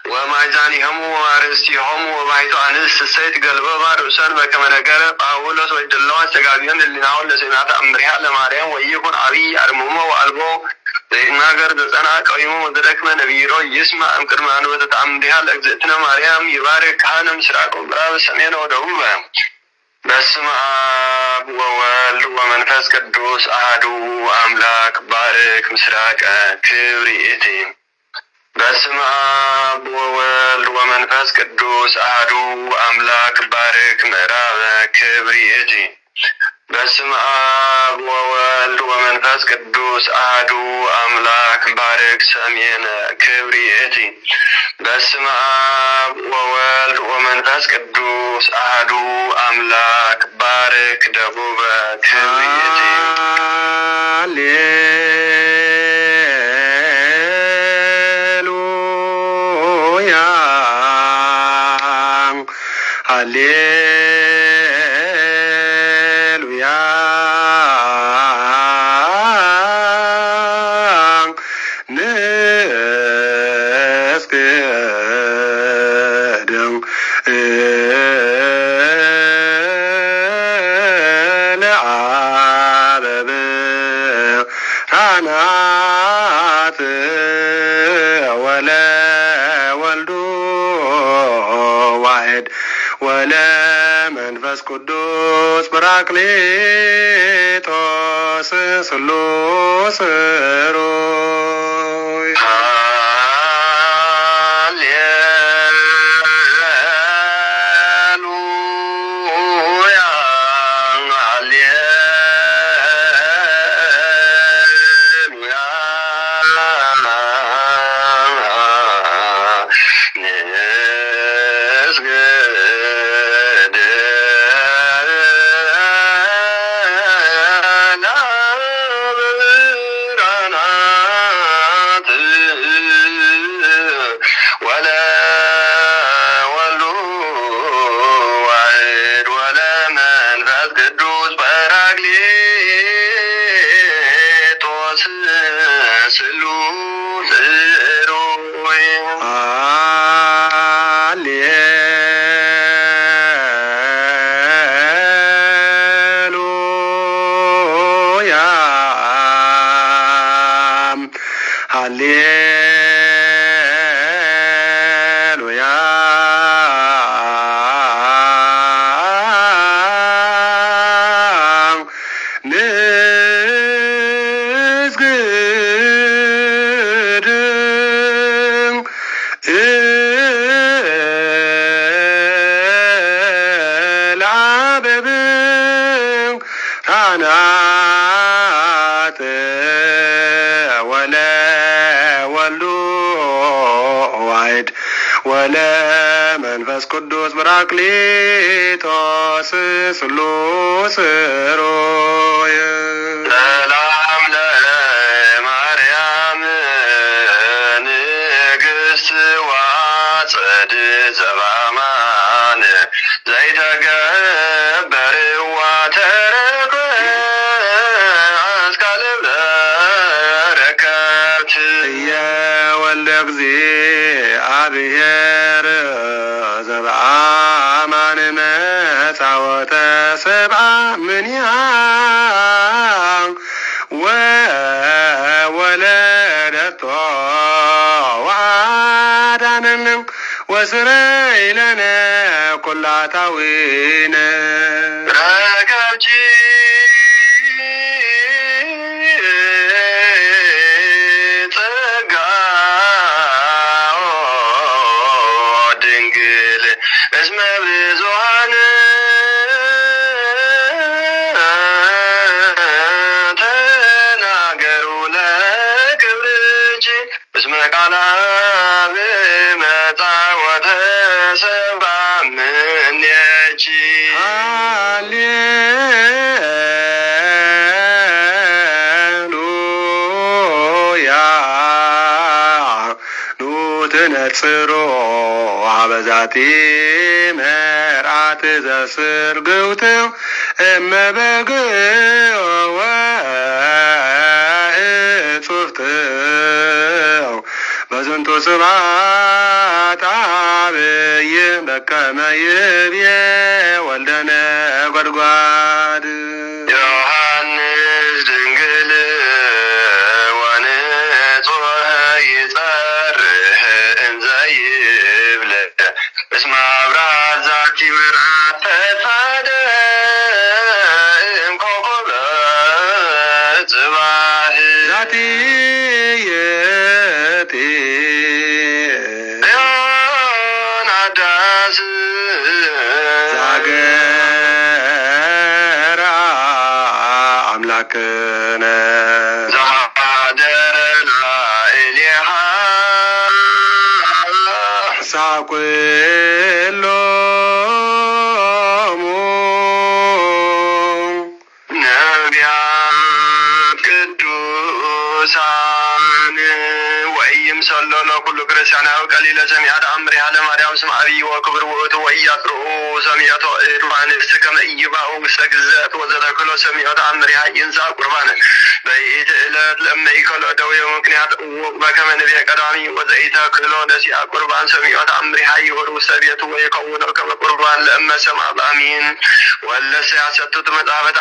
ومعزانهم وارستيهم وبعيث أنس السيد قلبه بارسان بكما نقر قاولس ويدلوا استقابيون اللي نعول لسمعات أمرها لماريم ويكون عبي أرمومه وألبو زينا قرد سنة قيمه مدرك من نبيرو يسمع أمكر معنوة أمرها لأجزئتنا مريم يبارك هانم سراك وبراب السمين ودعوبة بسم آب وولد ومنفس قدوس أحدو أملاك بارك مسراك كبريتي بسم آب وولد ومنفس قدوس أحدو أملاك بارك مراب كبريتي بسم آب وولد ومنفس قدوس أحدو أملاك بارك سمين كبريتي بسم آب وولد ومنفس قدوس أحدو أملاك بارك دبوب كبريتي ሃሌሉያ ንስግድ ለአብ ብርሃናት ወለወልድ ዋሕድ ወለመንፈስ ቅዱስ ጰራቅሊጦስ ስሉስ ሩይ ሃሌሉያ ንስግድ ለአብ ብርሃናት ወለወልድ ዋሕድ ወለመንፈስ ቅዱስ ጰራቅሊጦስ ስሉስ ሩይ ሰላም ለማርያም ንግሥት ዋጸድ ዘበአማን ዘይተገበርዋ ተረከ አስካለ በረከት የወልደ እግዚአብሔር ዘበአማን መጻወተ ሰብአ ምንያ ወወለደቶ ወአዳነነ ወስረይ ለነ ኵላታዊነ ረከብኪ ጸጋ ድንግል እስመ ብዙኃን ተናገሩ ለክብርኪ እስመ ቃላ ብመጻወተ ሰብአ እምኔኪ ሃሌሉያ ኑትነጽሮ አበዛቲ መርዓት ዘስርግውት እመበግ ወእጹፍት በዝንቱ ስብሐት አብይ በከመ ይብዬ ወልደ ነጐድጓድ ዮሐንስ ድንግል ወንጹሕ ይጸርህ እንዘ ይብል እስመ አብርሃት ዛቲ መርዓት ፈድፋደ እምኮከበ ጽባሕ ዛቲ የቲ ዮናዳስ ዛገራ አምላክነ ዘኀደረ ላዕሌሃ ሳኩሎሙ ነቢያት ቅዱሳን ወኢይምሰሎ الله لا كل كريستيان أو قليل سمعت أمري على مريم سمع أبي وكبر وأتو ويقرأ سمعت إرفان استكم إيبا ومستكزات وذكر سمعت أمري هاي ينسى قربانا بيت إلى لما يكلوا دوي ومكنيات وبكم نبي كرامي وزيتا كلوا نسيا قربان سمعت أمري هاي ورسبيت ويكون كم قربان لما سمع آمين ولا سياسة متعبت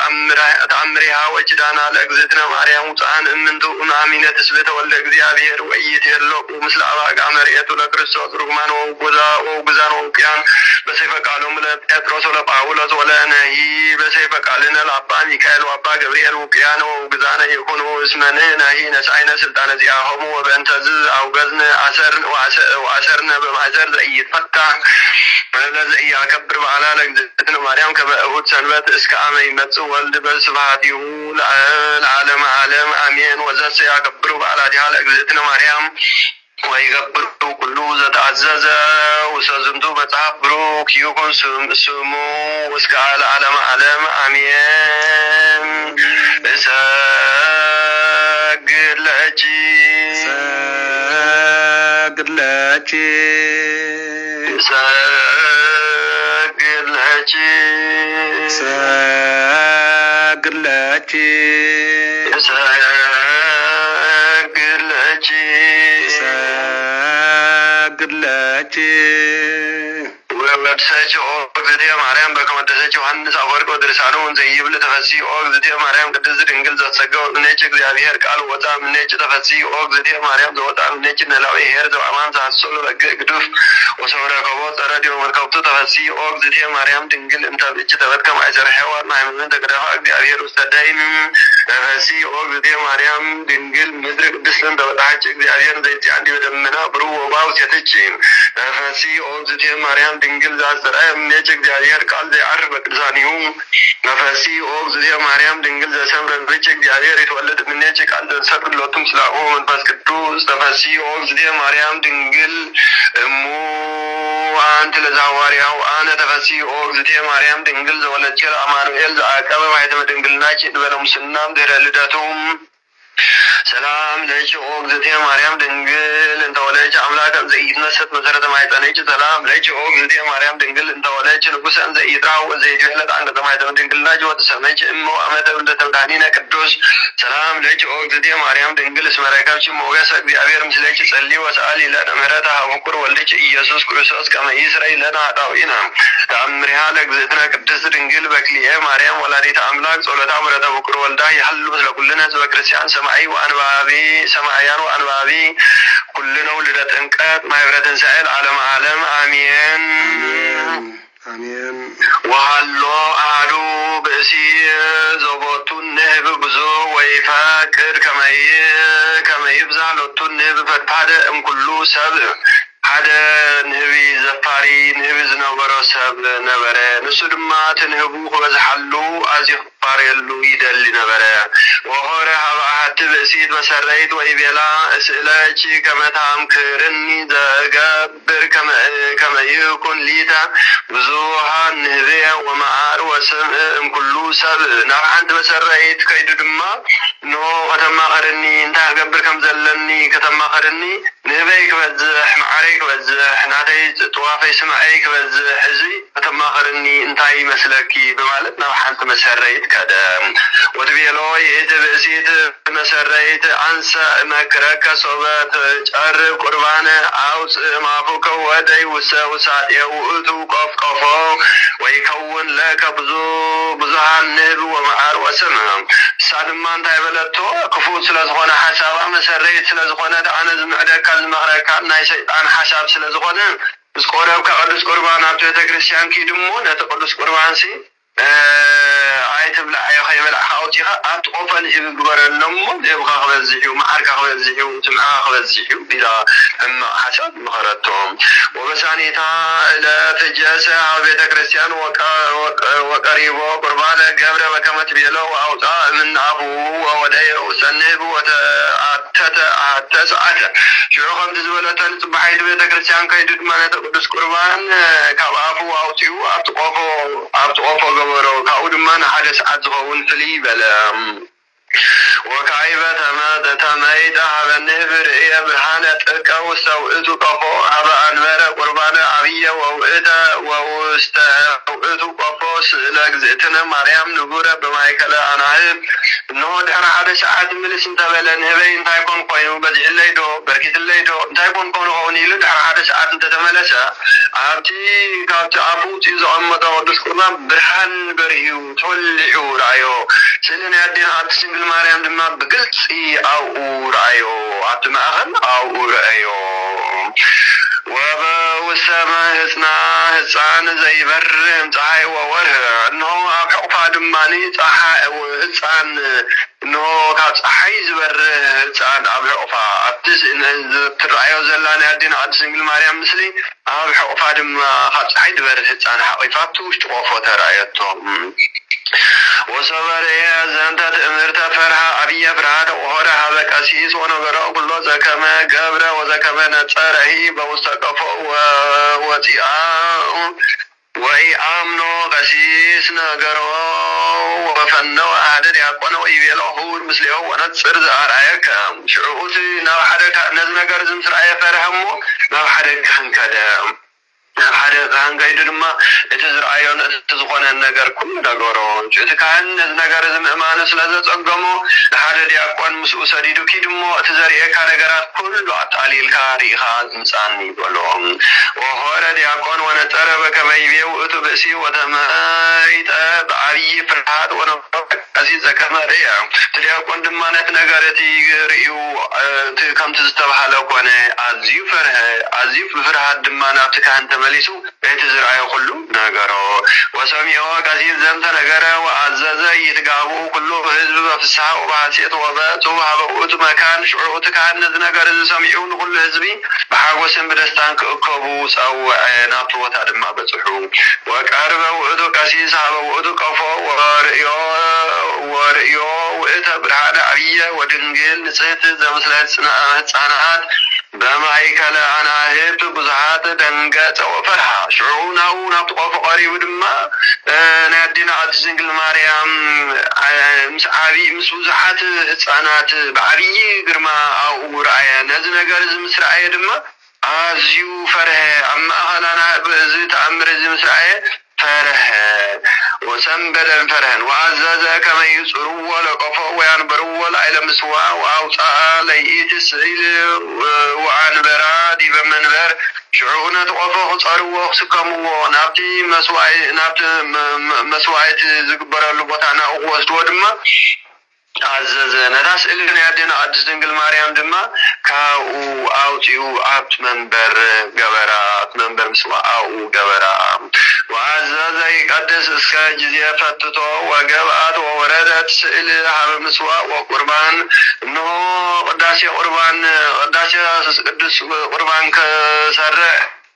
أمرها وجدانا لأجزتنا مريم وطعن من دون آمين تثبت ولا እግዚአብሔር ወይቴሎ ምስለ አባጋ መሬቱ ለክርስቶስ ሩማን ወጉዛን ወቅያን በሰይፈ ቃሉ ለጴጥሮስ ለጳውሎስ ወለነሂ በሰይፈ ቃልነ ለአባ ሚካኤል ወአባ ገብርኤል ወቅያን ወጉዛነ ይኩኑ እስመነ ነሂ ነሳይነ ስልጣነ ዚአሆሙ ወበእንተዝ አውገዝነ አሰርነ በማዘር ዘይፈታ ለዘይ ያከብር በዓላ ለእግዝእትነ ማርያም ከበእሁድ ሰንበት እስከ አመ ይመጽእ ወልድ በስብሐቲሁ ለዓለመ ዓለም አሜን ወዘሰ ያከብሩ በዓላቲሃ ለእግዝእትነ ማርያም ويقبر كل زتعزز وسزمتو مصحف بروك يكون سمو واسكال علم علم امين ساقر ወመድሰች ኦግዝቴ ማርያም በከመደሰች ዮሐንስ አፈወርቅ ወድርሳኑ ዘይብል ተፈሲ ኦግዝቴ ማርያም ቅድስት ድንግል ዘተሰገው ነጭ እግዚአብሔር ቃል ወጣ ነጭ ተፈሲ ኦግዝቴ ማርያም ዘወጣ ነጭ ነላዊ ሄር ዘአማን ዘሐሶል በግዱፍ ወሰውረ ከቦ ተረዲዮ ወርከብቱ ተፈሲ ኦግዝቴ ማርያም ድንግል እንተብጭ ተበርከም አይዘር ሔዋን ሃይማኖት ተቀደፋ እግዚአብሔር ወስተዳይም ተፈሲ ኦግዝቴ ማርያም ድንግል ምድር ቅድስትን ተወጣች እግዚአብሔር ዘይት አንዲ በደመና ብሩ ወባው ሴተች ተፈሲ ኦግዝቴ ማርያም ድንግል ዛስራም ነጭ እግዚአብሔር ቃል ዘያርፍ በቅዱሳኒሁ ነፈሲ ኦግዝቴ ማርያም ድንግል ዘሰምረ ብጭ እግዚአብሔር የተወለደ ምንጭ ቃል ዘሰጥሎቱም ስላኦ መንፈስ ቅዱስ ተፈሲ ኦግዝቴ ማርያም ድንግል እሙ አንተ ለዛዋሪያው አነ ተፈሲ ኦግዝቴ ማርያም ድንግል ዘወለች አማኑኤል ዘአቀበ ማይተመ ድንግልናች በለሙስናም ድረ ልደቱም ሰላም ለች ኦግዝቴ ማርያም ድንግል እንተወለች አምላክ ዘይትነሰት መሰረተ ማይጠነች ሰላም ለች ኦግዝቴ ማርያም ድንግል እንተወለች ንጉሰን ዘይትራው ዘይትወለድ አንተ ማይተመ ድንግልናች ወተሰመች እሞ አመተ እንደተብዳኒነ ቅዱስ ሰላም ለች ኦግዝቴ ማርያም ድንግል እስመረከብች ሞገስ እግዚአብሔር ምስለች ጸልይ ወሰአሊ ለነ ምህረተ ሀበኩር ወልድች ኢየሱስ ክርስቶስ ከመ ይስረይ ለነ ኃጣውኢነ ተአምሪሃ ለእግዝእትነ ቅድስት ድንግል በክልኤ ማርያም ወላዲተ አምላክ ጸሎታ ምሕረተ በኩር ወልዳ ይሐሉ ምስለ ኩልነ ህዝበ ክርስቲያን ሰማይ ወአንባቢ ሰማያን ወአንባቢ ኩልነው ልደት እንቀት ማህበረትን ሳይል ዓለም ዓለም አሜን አሜን ወሃሎ አሐዱ ብእሲ ዘቦቱ ንህብ ብዙ ወይፈቅድ ከመይብዛ ሎቱ ንህብ ፈታደ እምኩሉ ሰብ ሓደ ንህቢ ዘፋሪ ንህቢ ዝነበሮ ሰብ ነበረ ንሱ ድማ ትንህቡ ክበዝሓሉ ኣዝዩ ክፋርየሉ ይደሊ ነበረ ወሆረ ሃበ ኣሐቲ ብእሲት መሰረይት ወይቤላ እስእለች ከመታምክርኒ ዘገብር ከመ ይኩን ሊተ ብዙሃን ንህብየ ወመዓር ወስምዕ እምኩሉ ሰብ ናብ ሓንቲ መሰረይት ከይዱ ድማ ኖ ከተማኸርኒ እንታይ ክገብር ከም ዘለኒ ከተማኸርኒ ንህበይ ክበዝሕ ማዕረይ ክበዝሕ ናተይ ጥዋፈይ ስምዐይ ክበዝሕ ሕዚ ከተማኸርኒ እንታይ መስለኪ በማለት ናብ ሓንቲ መሰረይት ከደም ወትቤሎ ይእቲ ብእሲት መሰረይት አንሰ መክረከ ሶበት ጨርብ ቁርባነ አውፅእ ማፉከ ወደይ ውሳጤ ውእቱ ቆፍቆፎ ወይከውን ለከ ብዙሃን ንህብ ወመዓር ወስም እሳ ድማ እንታይ በለቶ ክፉ ስለዝኾነ ሓሳባ መሰረይት ስለዝኾነ ኣነ ዝምዕደካ ዝመኽረካ ናይ ሰይጣን ሓሳብ ስለዝኾነ ምስ ቆረብካ ቅዱስ ቁርባን ኣብቲ ቤተ ክርስቲያን ኪዱ እሞ ነቲ ቅዱስ ቁርባን ሲ ኣይትብላዕ ከይበላዕካ ኣውፂኻ ኣብቲ ቆፈን ንህብ ግበረሎ እሞ ንህብካ ክበዝሕ እዩ መዓርካ ክበዝሕ እዩ ስምዓካ ክበዝሕ እዩ ኢላ ሕማቕ ሓሳብ ምኸረቶም ወበሳኒታ ዕለት ጀሰ ኣብ ቤተ ክርስቲያን ወቀሪቦ ቁርባነ ገብረ በከመ ትቤሎ ወኣውፅአ እምናፉ ወወደየ ውስተ ንህብ ተሰዓተ ሽዑ ከምቲ ዝበለቶ ንፅባሓይቱ ቤተ ክርስቲያን ከይዱ ድማ ነቲ ቅዱስ ቁርባን ካብ ኣፉ ኣውፅኡ ኣብቲ ቆፎ ገበሮ ካብኡ ድማ ንሓደ ሰዓት ዝኸውን ፍልይ በለ وكعيبة تميت هذا النهبر إيا برهانة تلك وستوئت قفو هذا أنبر قربان عبية وستوئت قفو سئلك زيتنا مريم نقورة بمايكلا أناهب إنه دحر حدا ساعات ملس انتبالا نهبي انتا يكون قوينو بزع الليدو بركت الليدو انتا يكون قونو غونيلو دحر حدا ساعات انت تملسا عبتي كابتي عفوت إذا أمتا ودس قربان برهان برهيو تولعو رأيو سيلنا يدين عبد سنجل مريم دما بقلت أو رأيو عبد مأخن أو رأيو والسماء هسان زي برم تحي ووره انه حقفا دماني تحي وهسان انه كات حيز بره هسان حقفا ابتس ان ترعيو زلاني عدين عد سنجل مريم مثلي حقفا دم خات حيد بره هسان حقفاتوش تقوفو ترعيتو وصبر يا زنتت امرت فرها ابي فرها وهرها بكاسيس ونغرا كله زكما قبر وزكما نصره بمستقفو وتيام وإيامنو قسيس نغرو وفنو أهدد يقون ويبيلوه مثله ونتصر زارعيك شعوتي نو حدك نزنغر زمسرعي فرهمو نو حدك هنكدام حدا كان قايد لما تزرعيون تزغون النجار كل نجارون شو تكان النجار زم ما نسلا تزقمو حدا دياقون مسؤول سديدو كيدمو تزرعي كان نجارات كل عطالي الكاري خاز إنساني بلوم وهذا دياقون ونترى كما يبيو أتبسي وتمايت بعري فرحات عزيز كما ريا دياقون دما نتنجارتي ريو كم تستبح لو كونه عزيف فرحات دما نبتكان مليسو يتزرعيو كله نغرو وسميعو قسيس زمت نغره وعزز يتقابو كله حزب بفسحة وبعثيت وبات وهبقوت مكان شعوت كان نغر سميعون كل حزبي بحاوسن بدستان كأكبو سو نابت وتعدم بصحو وقاربو ادو قسيس هبقو ادو قفو ورئيو وإتبرهان عبية ودنجل نسيت زمسلات صناعات بمايكل أنا هبت بزهات دنجات وفرحة شعونا ونطقف قريب دما نادينا عد سنجل مريم مس بزهات صناعات بعبي قرما أو رأي نزنا قرز مسرعي دما أزيو فرحة أما أهلنا بزيت أمر زي مسرعي فرحة وسنبل فرحا وعزز كما يسروا ولقفوا وينبروا العلم سوا وأوصى ليئت السعيد وعنبرا دي بمنبر شعونا توقفوا صاروا وخسكموا نابتي مسواعي زقبر اللبطانا ووزدوا دما عزز نداس إلنا يدينا عدس دنقل مريم دما كاو أوتيو عبت منبر قبرات منبر مسوا أو قبرات وعزز يقدس اسكا جزية فتتو وقبات ووردت سئل حب مسوا وقربان انه قداسي قربان قدس قربان كسر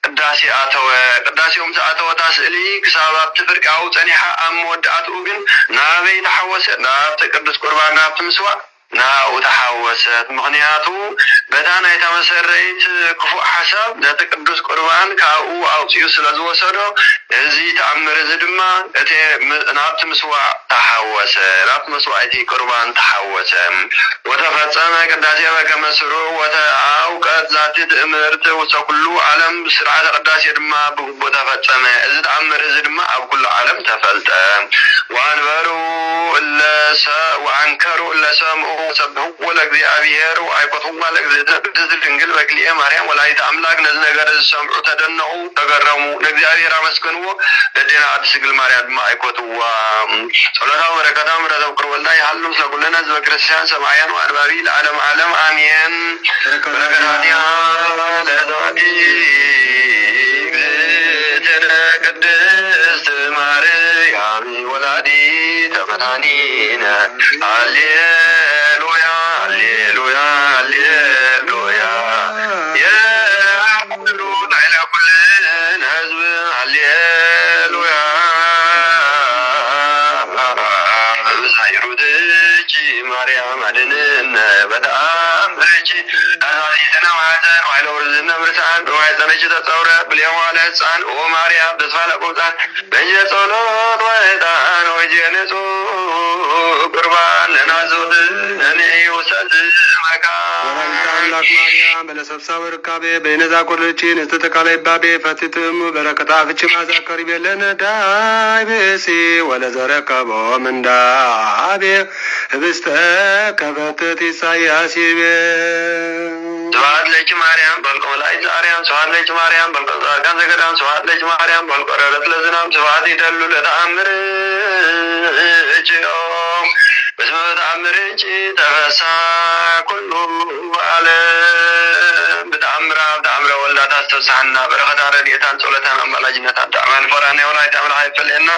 قداسي قداسي أتوى تاسئلي كسابات تفرق أو تنيحة أم ودعاتو بن نابي تحوس نابت قدس قربان نابت مسوا ناو تحوست مغنياتو بدانا يتمسريت كفو حساب ذات قدس قربان كاو أوتيو سلازو وسدو ازي تأمر زدما اتي نابت مسوا تحوست نابت مسوا اتي قربان تحوست وتفتسنا قداسي وكمسرو وتعاو قد ذاتي تأمرت وسكلو عالم بسرعة قداسي دما وتفتسنا ازي تأمر زدما أو كل عالم تفلت وانبرو إلا سا وعنكروا إلا سامو سبحوا ولك ذي أبيهر وعيقتهم لك ذي الفنجل وكلية مريم ولا يتعملك نزنا قرز السمع تدنعوا تقرموا لك ذي أبيهر مسكنوا لدينا عد سقل مريم ما عيقتوا صلاة وركضام رضا والله يحلم سكلنا زو كريستيان سمعيان وأربابي العالم عالم آمين بركة هاتيها لذاتي قدست مريم ولادي تمنانينا هللويا هللويا هللويا يا عبدون على كل حزب هللويا زيرودجي مريم عدننا بدأم برجي أزاليتنا وعزان وعلى ورزنا برسان وعزنا جدا تصورة باليوم على السان وماريا بسفالة قوتان بنجي صلوات وعدان وجينسو قربان لنا زود አምላክ ማርያም በለሰብሳብ ርካቤ በይነዛ ቆልችን እስተተካላይ ባቤ ፈትትም በረከታ ፍች ማዛከሪ ቤለን ዳይ ብሲ ወለዘረከቦ ምንዳቤ ህብስተ ከፈትት ኢሳያስ ይቤ ስብሐት ለኪ ማርያም በልቆ መላእክት አርያም ስብሐት ለኪ ማርያም በልቆ ጻድቃን ዘገዳም ስብሐት ለኪ ማርያም በልቆ ረረት ለዝናም ስብሐት ይደሉ ለተአምር እጅኦም በስመ ተአምር እጅ ተፈሳ ኩሉ ዓለም በተአምራ በተአምረ ወልዳ ታስተሳና በረከታ ረድኤታን ጸሎታን አማላጅነታን ተአማን ፈራና ወላዲተ አምላክ ይፈልየና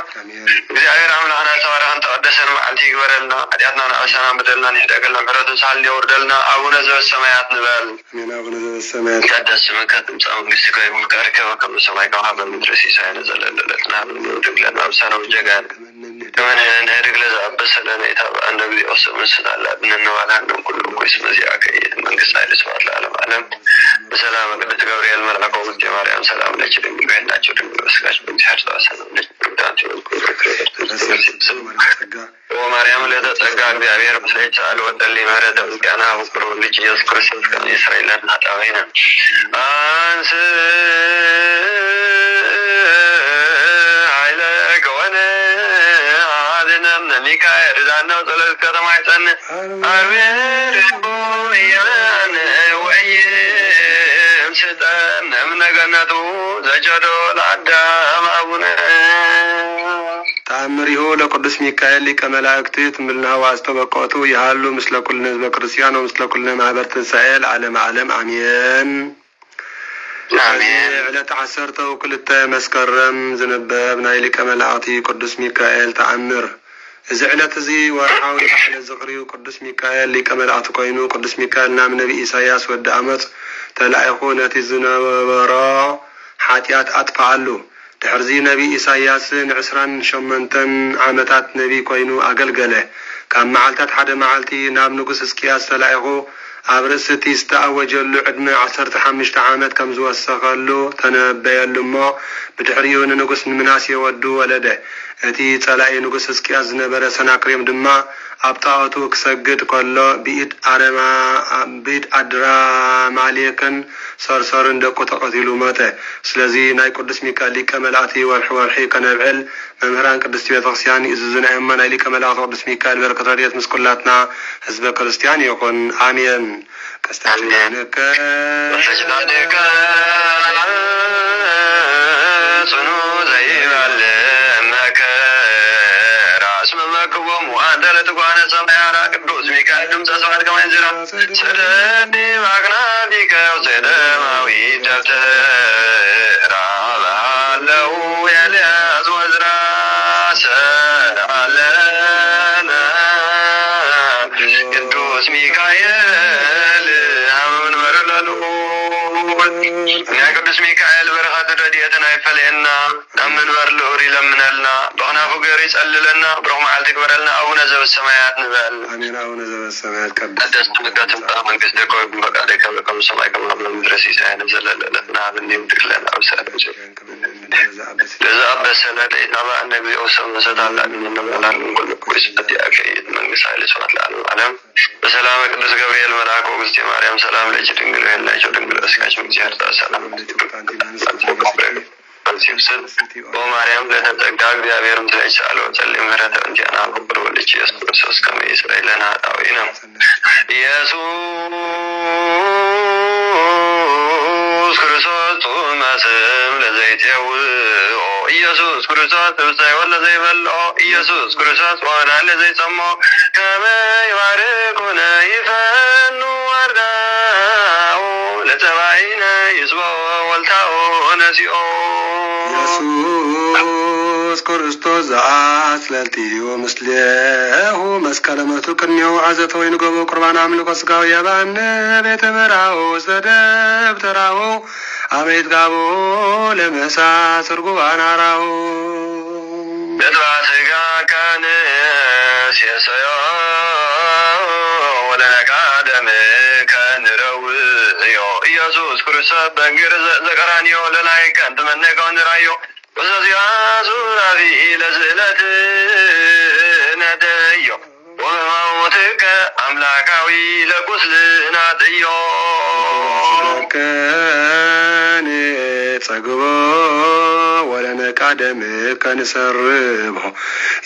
እግዚአብሔር አምላክና ተባረከን ተቀደሰን መዓልቲ ይግበረልና ኃጢአትና አበሳና በደልና ይደገልና ምሕረቱን ሳል ይወርደልና አቡነ ዘበሰማያት ንበል አሜን። አቡነ ዘበሰማያት ይትቀደስ ስምከ ትምጻእ መንግሥትከ ወይኩን ፈቃድከ በከመ በሰማይ ከማሁ በምድር ሲሳየነ ዘለለዕለትነ ሀበነ ወኅድግ አበሳነ ወጌጋየነ ከመ ንሕነግ ለዘአበሰ ለነ ኢታብአነ እግዚኦ ስምስት ብንነባልሃነ ኩሉ እኩይ እስመ ዚአከ ይእቲ መንግሥት ኃይል ስብሐት ለዓለመ ዓለም በሰላም ቅድስት ገብርኤል መልአከ ውእቱ ማርያም ሰላም ለኪ ድንግል በሕሊናኪ ድንግል በሥጋኪ በእግዚአብሔር ተዋሰነ ወማርያም ለተጸጋ እግዚአብሔር ምስሌች አለ ወጠሊ ምህረተ ምስጋና ውቅሩ ልጅ ኢየሱስ ክርስቶስ ከመ ይስረይ ለነ ኃጣውኢነ አንስ ኃይለ ከወነ አድነም ሚካኤል ዛናው ጸሎት ከተማይጸን አርቤር ቦያን ወይም ስጠን እምነገነቱ ዘጀዶ ለአዳም አቡነ ተአምሪሁ ለቅዱስ ሚካኤል ሊቀ መላእክት ትምልናው አስተበቆቱ ያሉ ምስለ ኩልነ ህዝበ ክርስቲያን ወምስለ ኩልነ ማህበር ትንሣኤል ዓለም ዓለም አሜን። ዕለተ 12 መስከረም ዝንበብ ናይ ሊቀ መላእክቲ ቅዱስ ሚካኤል ተአምር። እዚ ዕለት እዚ ወርሓዊ በዓለ ዝኽሪ ቅዱስ ሚካኤል ሊቀ መላእክቲ ኮይኑ ቅዱስ ሚካኤል ናብ ነቢ ኢሳያስ ወዲ ዓመፅ ተላኢኹ ነቲ ዝነበሮ ሓጢአት አጥፍአሉ። ድሕርዚ ነቢ ኢሳያስ ን28 ዓመታት ነቢ ኮይኑ አገልገለ። ካብ መዓልታት ሓደ መዓልቲ ናብ ንጉስ ሕዝቅያስ ተላኢኹ ኣብ ርእሲ እቲ ዝተኣወጀሉ ዕድመ 15 ዓመት ከም ዝወሰኸሉ ተነበየሉ እሞ ብድሕሪኡ ንንጉስ ንምናሴ ወዱ ወለደ። እቲ ጸላኢ ንጉስ ሕዝቅያስ ዝነበረ ሰናክሬም ድማ ኣብ ጣዖቱ ክሰግድ ከሎ ብኢድ አድራማሌክን ሰርሰርን ደቁ ተቐቲሉ ሞተ። ስለዚ ናይ ቅዱስ ሚካኤል ሊቀ መላእክቲ ወርሒ ከነብዕል መምህራን ቅድስቲ ቤተክርስቲያን ይእዝዙና እሞ ናይ ሊቀ መላእክቲ ቅዱስ ሚካኤል በረከት ረድኤት ምስ ኩላትና ህዝበ ክርስቲያን ይኹን አሜን። ቀስታንከ ጽኑ ዘይባለ መከራ እስመ መክቦሙ አንተ ለትጓነ ሰማያራ ቅዱስ ሚካኤል ድምፀ ሰማያት ከማይንዝራ ሰደኒ ማክናፊከ ውሰደማዊ ደብተራ ባለው ኤልያስ ወዝራ ሰአለነ ቅዱስ ሚካኤል አመን ወረለሉ ቅዱስ ሚካኤል በረከት ረድኤትን አይፈልየና አመን ወርልዑር ይለምነልና በክናፉ ገር ይጸልለና ብሩክ መዓልቲ ይግበረልና አቡነ ዘበሰማያት ንበል አሜን። አቡነ ዘበሰማያት ቀደስ ስምከ ትምጻእ መንግሥትከ ወይኩን ፈቃድከ በከመ በሰማይ ከማሁ በምድር ሲሳየነ ዘለለዕለትነ ሀበነ ወኅድግ ለነ አበሳነ ለዘአበሰ ለነ ኢታብአነ እግዚኦ ስምስት እንበላለን ኩሉ እኩይ እስመ ዚአከ ይእቲ መንግሥት ኃይል ስብሐት ለዓለመ ዓለም በሰላም ቅዱስ ገብርኤል መልአከ ውእቱ ማርያም ሰላም ለኪ ድንግል በሕሊናኪ ድንግል በሥጋኪ በእግዚአብሔር ተዋሰነ ወማርያም ለተጸጋ እግዚአብሔር ምስሌች ሳለ ወጸልይ ምህረተ እንቲአነ ወኩሉ ወልድኪ ኢየሱስ ክርስቶስ ከመ ይስረይ ለነ ኃጣውኢነ ኢየሱስ ክርስቶስ ጡመ ስም ለዘይጼውኦ ኢየሱስ ክርስቶስ ትብጻኤ ለዘይበልዖ ኢየሱስ ክርስቶስ ወናን ለዘይጸምዖ ከመ ይባርኩነ ይፈኑ አርዳኡ ለተባይነ ይስቦ ወልታኦ ነሲኦ ኢየሱስ ክርስቶስ ዘአስለልቲዮ ምስሌሁ መስቀለ ሞቱ ቅድሜሁ ዓዘተ ወይን ገቦ ቁርባን አምልኮ ሥጋዊ የባነ ቤተ በራሁ ዘደብተራሁ አቤት ጋቦ ለመሳ ስርጉባን አራሁ በትባ ሥጋ ከንሴሰዮ ወለነቃ ደምከ ንረውዮ ኢየሱስ ክርስቶስ በእንግር ዘቀራንዮ ለላይ ከንት መነቀው ንራዮ ወዘዚያ ሱራፊ ለስእለት ነደዮ وموتك أملاكاوي لقسلنا تيو كان تقبو ولا نكادم كان سربه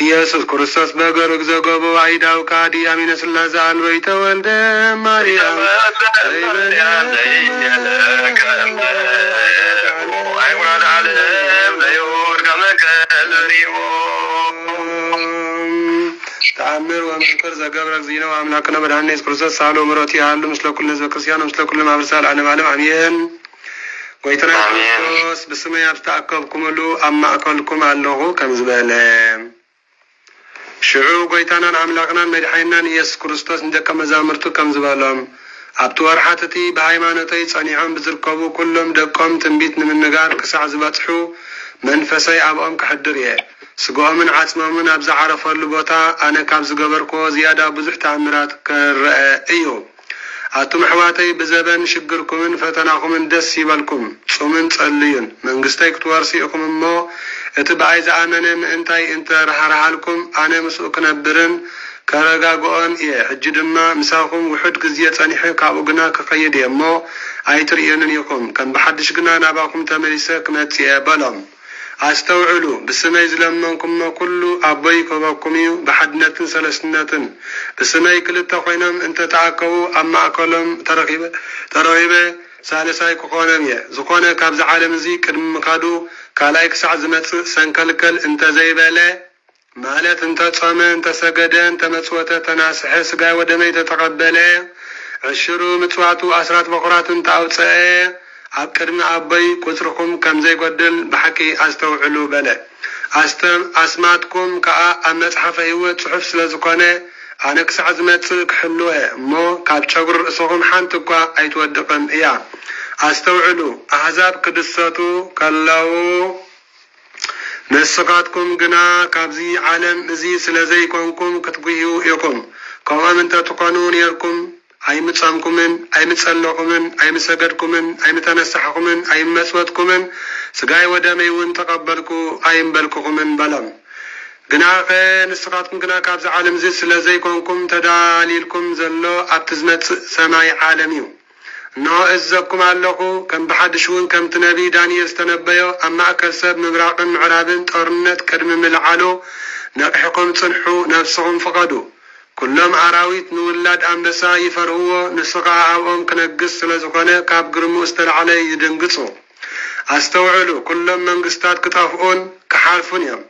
يسوع كريستوس بغرق زغبو عيداو كادي امين سلازال بيت ولد مريم تأمر ومنكر زقبرك زينه وأملاكنا بدهن يسوع كريستوس سالو مراتي هالو مثل كل نزب كريستيان ومثل كل ما برسال أنا معلم أمين ويتنا كريستوس بسم يبتأكبكم له أما أكلكم الله كم زبالة شعو قويتانا أملاكنا مدحينا يسوع كريستوس ندك مزامرتو كم زبالهم أبتو أرحاتتي بهايمانتي صنيعهم بزركبو كلهم دقهم تنبيت من نجار كسع زباتحو منفسي أبقهم كحدريه سقومن عصممن أبز عرف اللبوتا أنا كابز قبركو زيادة بزح تعمرات كرأيو أتم حواتي بزبن شقركم فتناكم دس يبالكم صومن تصليون من قستيك توارسيكم مو اتبعي زعمن انتاي انت رحالكم أنا مسوك نبرن كرقاقون حجد ما مساكم وحد قزية صانيحي كابوغنا كقيد يمو ايترينن يكم كان بحدش قنا ناباكم تمريسك نتي بلام استوعلوا بسماي زلمنكم كله ابي كوبكم بحدنه سلسنه بسماي كلتا خوينم انت تعقوا اما اكلم ترغيبه ثالثاي كونميه زكونه كابز عالم زي قدم مكادو كالايك ساعه زمت سنكلكل انت زيبله مالت انت صامن انت سجدن انت مصوته تناسح سغا ودمي تتقبله عشرو متواتو اسرات بقرات انت اوصئ أكرم أبي كتركم كم زي قدل بحكي أستوعلوا بلا أسمعتكم كأ أمسحف هو صحف سلازقانة أنا كسع زمت حلوه مو كاب شجر رأسهم حنتكوا أيتودقن إياه أستوعلوا أحزاب كدساتو كلاو نسقاتكم جنا كابزي عالم زي سلازي كونكم كتبيهو يكم كما من تقانون يركم أي متصامكمن أي متصلقكمن أي مسجدكمن أي متنسحكمن أي مسوتكمن سجاي ودمي وانتقبلكو أي مبلككمن بلم جناخ نسقاتكم جنا كابز عالم زي سلازي كونكم تداليلكم زلو أبتزمت سماي عالميو نو إزكم علقو كم بحدشون كم تنبي دانيال استنبيو أما أكسب مبراق معراب تورنت كرم ملعلو نقحكم تصنحو نفسهم فقدو كلهم عراويت نولاد أمبسا يفرهو نسقا عوام كنقص لزقنا كاب قرمو استلعلي يدنقصو استوعلو كلهم منقستات كتافقون كحالفون يم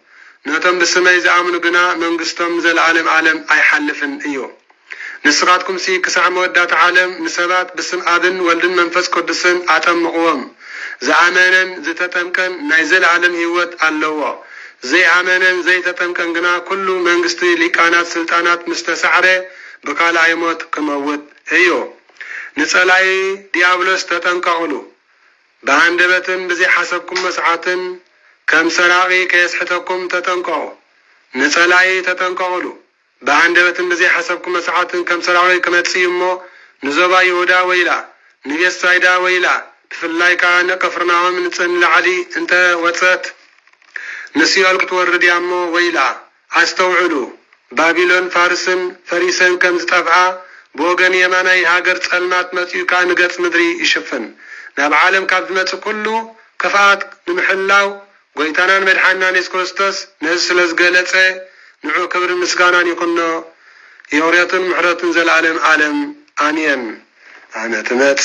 نتم بسمي زعمنو قنا منقستهم زي العالم عالم أي حلفن إيو نسقاتكم سي كسع مودات عالم نسبات بسم آبن ولدن منفس قدسن آتم مقوم زعمانا زي تتمكن نايزل عالم هيوت اللوا زي عمانا زي تتمكن قنا كله منقستي لكانات سلطانات مستسعرة بقال عيموت كموت ايو نسألعي ديابلوس تتنقعلو بهندبتن بزي حسبكم مسعاتن كم سراغي كيسحتكم تتنقعو نسألعي تتنقعلو بهندبتن بزي حسبكم مسعاتن كم سراغي كمتسيمو نزوبا يهودا ويلا نبيس سايدا ويلا بفلايكا نقفرناهم من سن العلي انت وصت نسيال كتورد يامو ويلا استوعلو بابلون فارسن فريسن كم زطفعا بوغن يماناي هاجر صلمات مسيو كان غص مدري يشفن ناب عالم كاب مت كله كفات نمحلاو غويتانان مدحنا نيس كريستوس نسلز غلصه نعو كبر مسغانان يكونو يوريتن محرتن زلعالم عالم آمين أنا تمت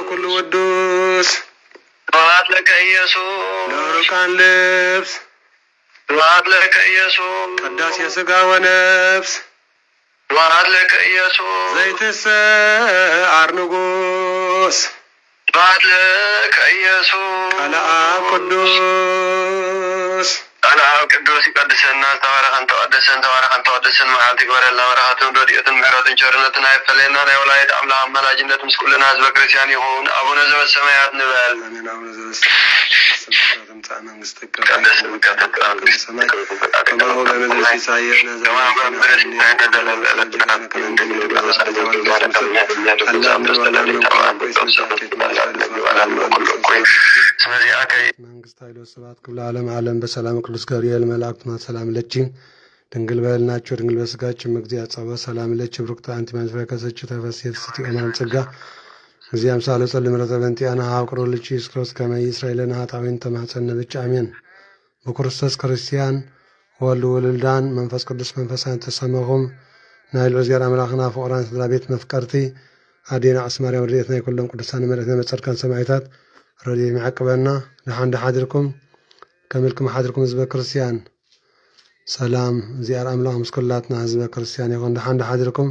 كل ودوس سبحان لك يسوع نوركان لبس سبحان لك يسوع قداس يسقى ونفس سبحان لك يسوع زيت السعر نقول ቅዱስ ባድለከ ኢየሱስ ቃለ አብ ቅዱስ ቃለ አብ ቅዱስ ይቀድሰና ተባረከን ተወደሰን መዓልቲ ይግበረልና በረከቱን ረድኤቱን ምሕረቱን ቸርነቱን አይፈለየና ናይ ወላዲተ አምላክ አማላጅነት ምስ ኩልና ህዝበ ክርስቲያን ይሁን። አቡነ ዘበሰማያት ንበል። አቡነ ዘበሰማያት ትምጻእ መንግሥትከ ከማሁ በምድር ሲሳየነ መንግስት ኃይሎ ስብሐት ክብለ ዓለም በሰላም ቅዱስ ገብርኤል መላእክቱና ሰላም ለቺ ድንግል በልናቸው ድንግል በስጋችን መግዚያ ጸባ ሰላም ለቺ ብሩክታ አንቲ መንፈረ ከሰች ተፈስየት ስቲ አማን ጸጋ እግዚአብሔር ሳለ ጸልም ረተበንቲያና አውቅሮ ልቺ ክርስቶስ ከመይ እስራኤልን ኃጣዊን ተማጸነ ብቻ አሜን። በክርስቶስ ክርስቲያን ወልድ ወልዳን መንፈስ ቅዱስ መንፈሳን ተሰመኹም ናይል ወዚያር አምላክና ፍቁራን ስድራ ቤት መፍቀርቲ አዴና አስማርያም ረድኤትና የኩሎም ቅዱሳን መላእክት መጸድቃን ሰማዕታት ረድኤት የሚዓቅበና ለሓንዳ ሓድርኩም ከመልክም ሓድርኩም ህዝበ ክርስቲያን ሰላም ዚያር አምላክ ምስ ኩላትና ህዝበ ክርስቲያን ይኹን። ለሓንዳ ሓድርኩም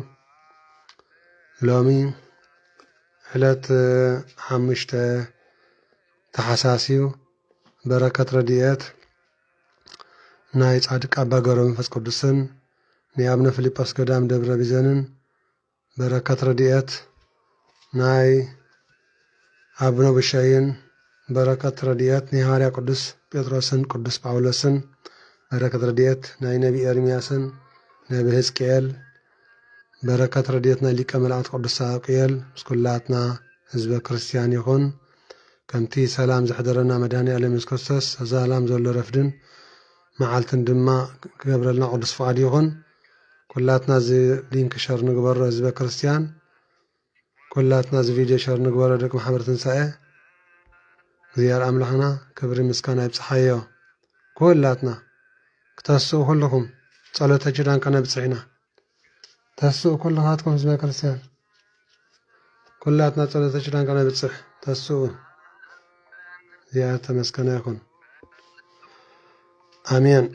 ሎሚ ዕለት 5 ታሕሳስ እዩ። በረከት ረድኤት ናይ ጻድቅ አባ ገብረ መንፈስ ቅዱስን ናይ አቡነ ፊልጶስ ገዳም ደብረ ቢዘንን በረከት ረድኤት ናይ አቡነ ብሻይን በረከት ረድኤት ናይ ሐዋርያ ቅዱስ ጴጥሮስን ቅዱስ ጳውሎስን በረከት ረድኤት ናይ ነቢይ ኤርምያስን ነቢይ ሕዝቅኤል በረከት ረድኤት ናይ ሊቀ መላእክት ቅዱስ ሳሙኤል ምስ ኩላትና ህዝበ ክርስቲያን ይኹን። ከምቲ ሰላም ዘሕደረና መድኃኔዓለም ኢየሱስ ክርስቶስ ሰላም ዘሎ ረፍድን መዓልትን ድማ ክገብረልና ቅዱስ ፍቃድ ይኹን። ኩላትና እዚ ሊንክ ሸር ንግበሮ ህዝበ ክርስቲያን ኩላትና እዚ ቪድዮ ሸር ንግበሮ ደቂ ማሕበር ትንሳኤ እግዚአብሔር አምላክና ክብሪ ምስጋና ይብፅሓዮ። ኩላትና ክተስኡ ኩልኩም ጸሎተ ኪዳን ከነብፅሕና ተስኡ ኩልኻትኩም ህዝበ ክርስቲያን ኩላትና ጸሎተ ኪዳን ከነብፅሕ ተስኡ እግዚአብሔር ተመስገነ ይኹን። አሜን።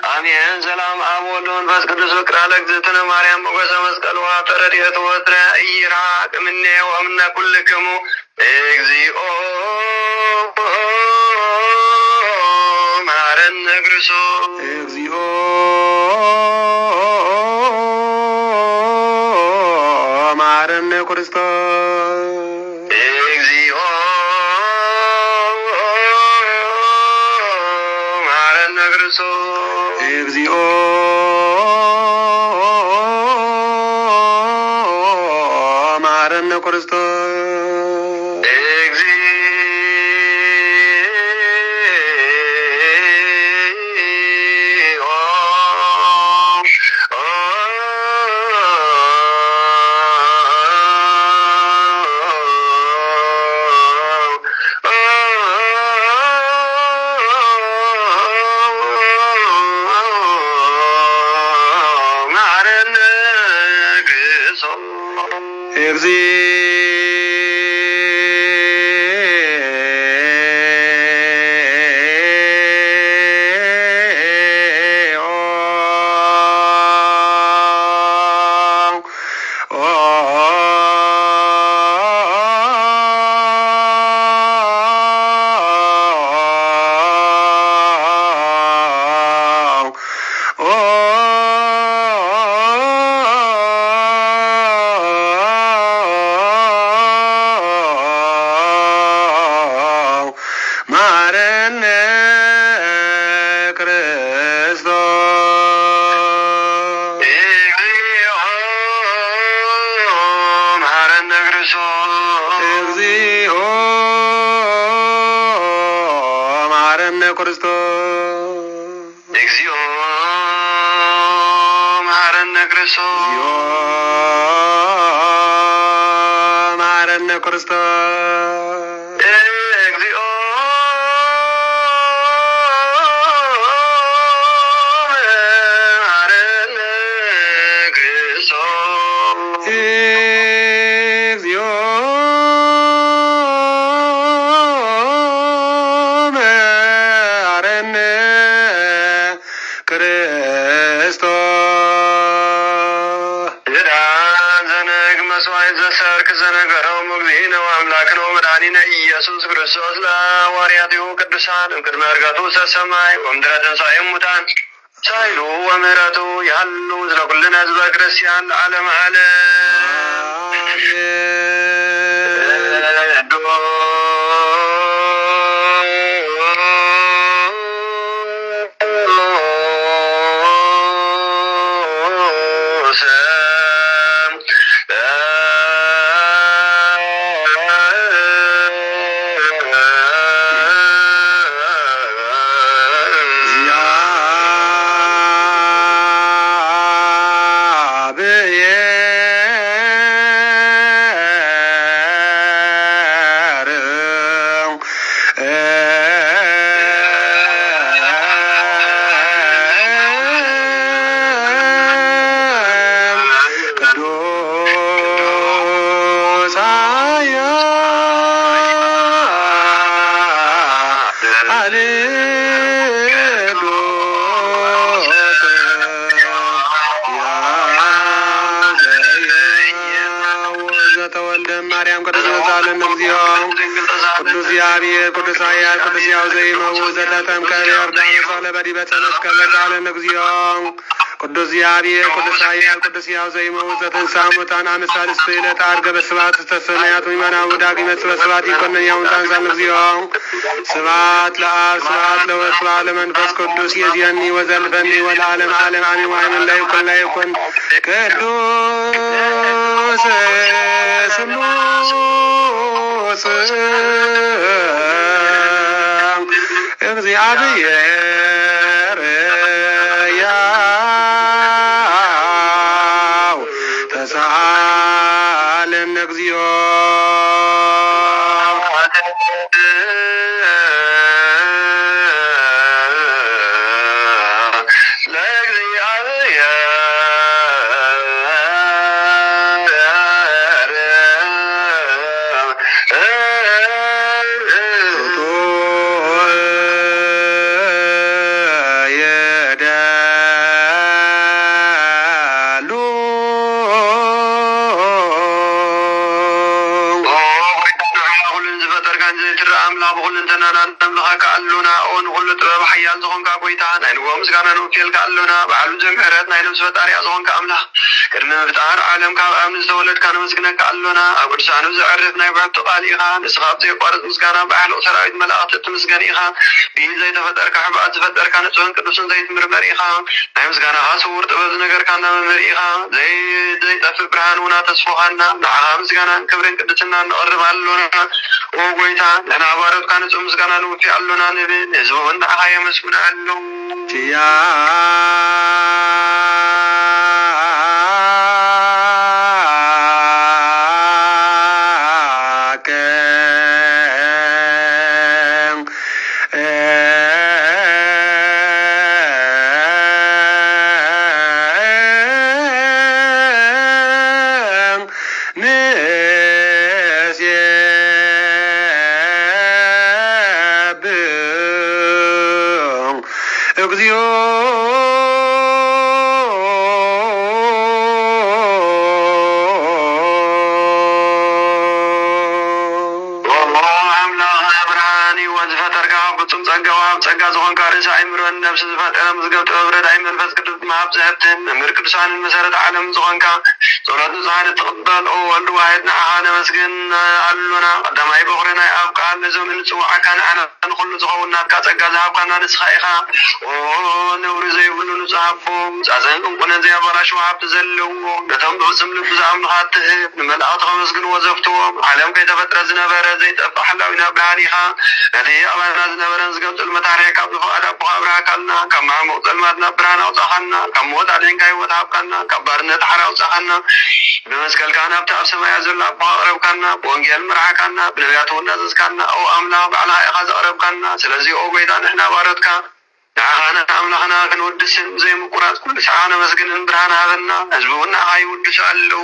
አሜን። ሰላም አብ ወልድ መንፈስ ቅዱስ ፍቅር ለእግዝእትነ ማርያም ሞገሰ መስቀል ወተረድኤቱ ወትረ ኢይራቅ እምኔ ወእምነ ኩልክሙ እግዚኦ ማረነ ክርስቶስ እግዚኦ ማረነ ክርስቶስ እግዚኦ ማረነ ክርስቶስ እግዚኦ ማረነ ክርስቶስ እግዚኦ ክርስቶስ እግዚኦ መሐረነ ክርስቶስ መሐረነ ክርስቶስ እግዚኦ መሐረነ ክርስቶስ እግዚኦ መሐረነ ክርስቶስ ዝዳን ዘነግ መስዋዕት ዘሰርክ ዘነገረው እግዚእነ ወአምላክነ ወመድኃኒነ ኢየሱስ ክርስቶስ ለሐዋርያቲሁ ቅዱሳን እምቅድመ ዕርገቱ ሰማይ ወምድረ ትንሣኤ ሙታን ሳይሉ ወምህረቱ ያሉ ስለ ኩልነ ህዝበ ክርስቲያን ለዓለመ ቅዱስ እግዚአብሔር ቅዱስ ኃያል ቅዱስ ሕያው ዘኢይመውት ዘተጠምቀ በዮርዳኖስ በዲበ መስቀል ለዓለመ እግዚኦ ቅዱስ እግዚአብሔር ቅዱስ ኃያል ቅዱስ ሕያው ዘኢይመውት ዘተንሥአ እሙታን አመ ሣልስቱ ዕለት ዐርገ በስብሐት ውስተ ሰማያት ወይመናው ዳግመ በስብሐት ይኰነን ያውን ታንሣእ እግዚኦ ስብሐት ለአብ ስብሐት ለወልድ ስብሐት ለመንፈስ ቅዱስ ይእዜኒ ወዘልፈኒ ወለዓለመ ዓለም አሜን። ወአሜን። ላይኩን ቅዱስ ስሉስ እግዚአብሔር ያው ተሳለን እግዚኦ ምስጋና ነው ፊል ካለውና በዓሉ ዘምህረት ናይ ነፍስ ፈጣሪ አዝሆን ከአምላ ቅድመ ፍጣር ዓለም ካብ አምነ ዝተወለድ ካነ መስግነ ካለውና ኣብ ቅዱሳኑ ዘዕርፍ ናይ ብሕቲ ቃል ኢኻ ንስኻብ ዘይቋረፅ ምስጋና ባሕልቕ ሰራዊት መላእኽቲ እትምስገን ኢኻ ብኢድ ዘይተፈጠርካ ሕቡኣት ዝፈጠርካ ንጹህን ቅዱስን ዘይትምርመር ኢኻ ናይ ምስጋናኻ ስውር ጥበብ ዝነገርካ እናመምህር ኢኻ ዘይጠፍእ ብርሃን ውና ተስፎኻና ንዓኻ ምስጋናን ክብርን ቅድስና ንቐርብ ኣለና ኦ ጎይታ ንሕና ባሮትካ ንጹህ ምስጋና ንውፊ ኣለና ንብል ህዝቢ እውን ንዓኻ የመስግኑ ኣለዉ እግዚኦ ጸጋ ዝኾንካ ርእሲ ኣይምሮን ነብሲ ዝፈጠረ ምዝገብ ጥበብ ረዳኢ መንፈስ ቅዱስ መሃብ ዘህብትን መምህር ቅዱሳንን መሰረት ዓለም ዝኾንካ ጸሎት ንጹሓን እትቕበል ኦ ወልድ ዋሕድ ንዓኻ ነመስግን ኣሎና ቀዳማይ በኹሪ ናይ ኣብ ቃል ነዞም ንጽዋዓካ ንዓና ንኹሉ ዝኸውን ናትካ ጸጋ ዝሃብካና ንስኻ ኢኻ ኦ ነውሪ ዘይብሉ ንጹሕ ኣቦ ጻዘን ቅንቁነን ዘያበላሽ ሃብቲ ዘለዎ ነቶም ብፍጹም ልቢ ዝኣምኑኻ እትህብ ንመላእኽቲ ከመስግንዎ ዘፍትዎም ዓለም ከይተፈጥረ ዝነበረ ዘይጠፍእ ሓላዊና ብርሃን ኢኻ ነቲ ኣባና ዝነበረን ዝገልጽሉ መታርሒ ናይ ካብ ዝፈቃድ ኣቦኻ ኣብርሃካልና ካብ ማዕሙቕ ጸልማትና ብርሃን ኣውፃኻና ካብ ሞት ኣድሕንካ ህይወት ሃብካና ካብ ባርነት ሓር ኣውፃኻና ብመስቀልካ ናብቲ ኣብ ሰማያ ዘሎ ኣቦኻ ኣቕረብካና ብወንጌል ምርሓካና ብነቢያት እውን ኣዘዝካና ኦ ኣምላኽ ባዕልኻ ኢኻ ዘቕረብካና ስለዚ ኦ ጎይታ ንሕና ባሮትካ ንዓኻና ኣምላኽና ክንወድስን ዘይምቁራፅ ኩሉ ሰዓኻ ነመስግንን ብርሃን ሃበና ህዝቢ እውን ንዓኻ ይውድሱ ኣለዉ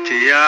እግዚኦ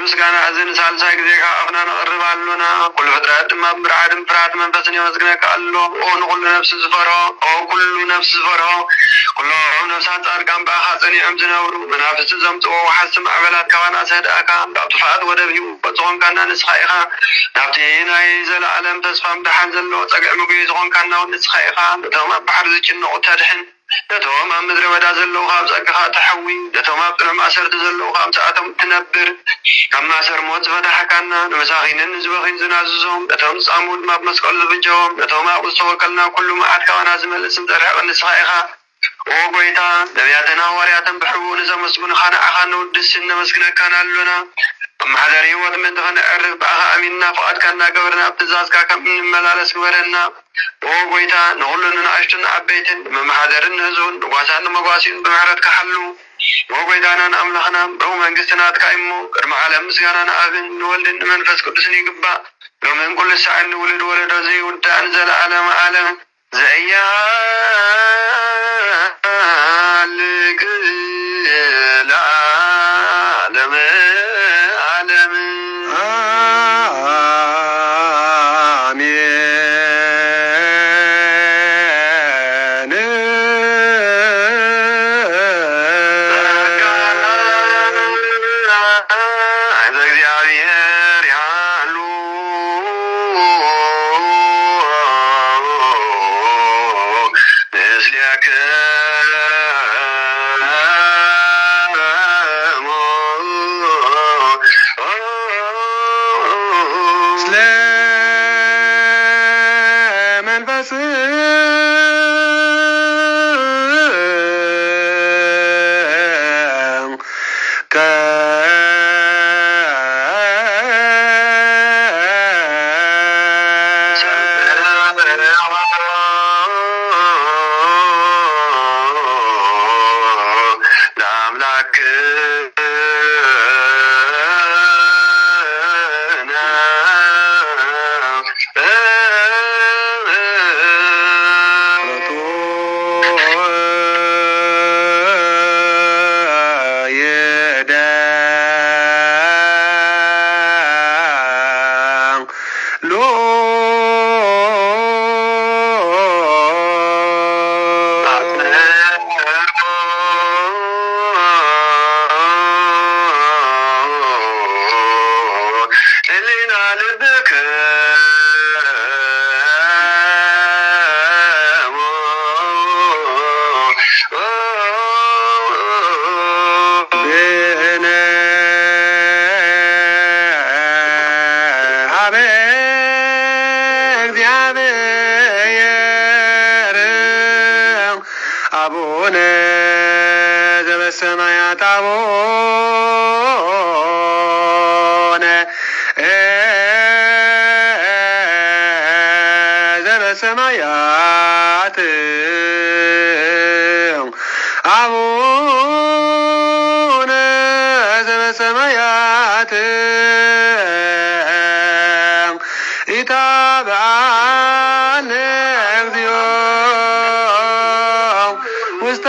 ምስጋና እዝን ሳልሳይ ጊዜ ከኣፍና ነቕርብ ኣሎና ኩሉ ፍጥረት ድማ ብርዓድን ፍርሃት መንፈስን የመስግነካ ኣሎ ኦ ንኩሉ ነፍሲ ዝፈርሆ ኦ ኩሉ ነፍሲ ዝፈርሆ ኩሎም ነፍሳት ጻድቃን በኣኻ ጸኒዖም ዝነብሩ መናፍስቲ ዘምጽኦ ወሓሲ ማዕበላት ካባና ሰድኣካ ካብ ጥፋኣት ወደብ ሂወት ዝኾንካና ንስኻ ኢኻ ናብቲ ናይ ዘለኣለም ተስፋ ምድሓን ዘለዎ ጸግዒ ምግቢ ዝኾንካና እውን ንስኻ ኢኻ ነቶም ኣብ ባሕሪ ዝጭነቑ ተድሕን ነቶም ኣብ ምድሪ በዳ ዘለዉ ካብ ጸጋኻ ተሐዊ ነቶም ኣብ ጥዑም ማእሰርቲ ዘለዉ ካብ ሰዓቶም ትነብር ካብ ማእሰር ሞት ዝፈታሕካና ንመሳኺንን ንዝበኺን ዝናዝዞም ነቶም ጻሙ ድማ ብመስቀሉ ዝፍጀዎም ነቶም ኣብኡ ዝተወከልና ኩሉ መዓት ካባና ዝመልስን ዘርሕቕ ንስኻ ኢኻ ኦ ጎይታ ነቢያትን ሃዋርያትን ብሕቡእ ንዘመስግኑኻ ንዓኻ ንውድስን ነመስግነካና ኣሎና ማሕደር ህይወት ምእንቲ ኽንዕርፍ ብኣኻ ኣሚንና ፍቓድካ እናገበርና ኣብ ትእዛዝካ ከም እንመላለስ ግበረና ኦ ጎይታ ንኹሉ ንኣሽቱን ዓበይትን መማሓደርን ንህዝቡን ንጓሳን ንመጓሲን ብምሕረትካ ሓሉ ኦ ጎይታና ንኣምላኽና ብሩህ መንግስትናትካ እሞ ቅድሚ ዓለም ምስጋና ንኣብን ንወልድን ንመንፈስ ቅዱስን ይግባእ ሎምን ኩሉ ሰዓት ንውልድ ወለዶ ዘይውዳእ ንዘለዓለመ ዓለም ዘእያልቅ ለዓለመ ዓለም አቡነ ዘበሰማያት አቡነ ዘበሰማያት አቡነ ዘበሰማያት ኢታብአነ እግዚኦ ውስተ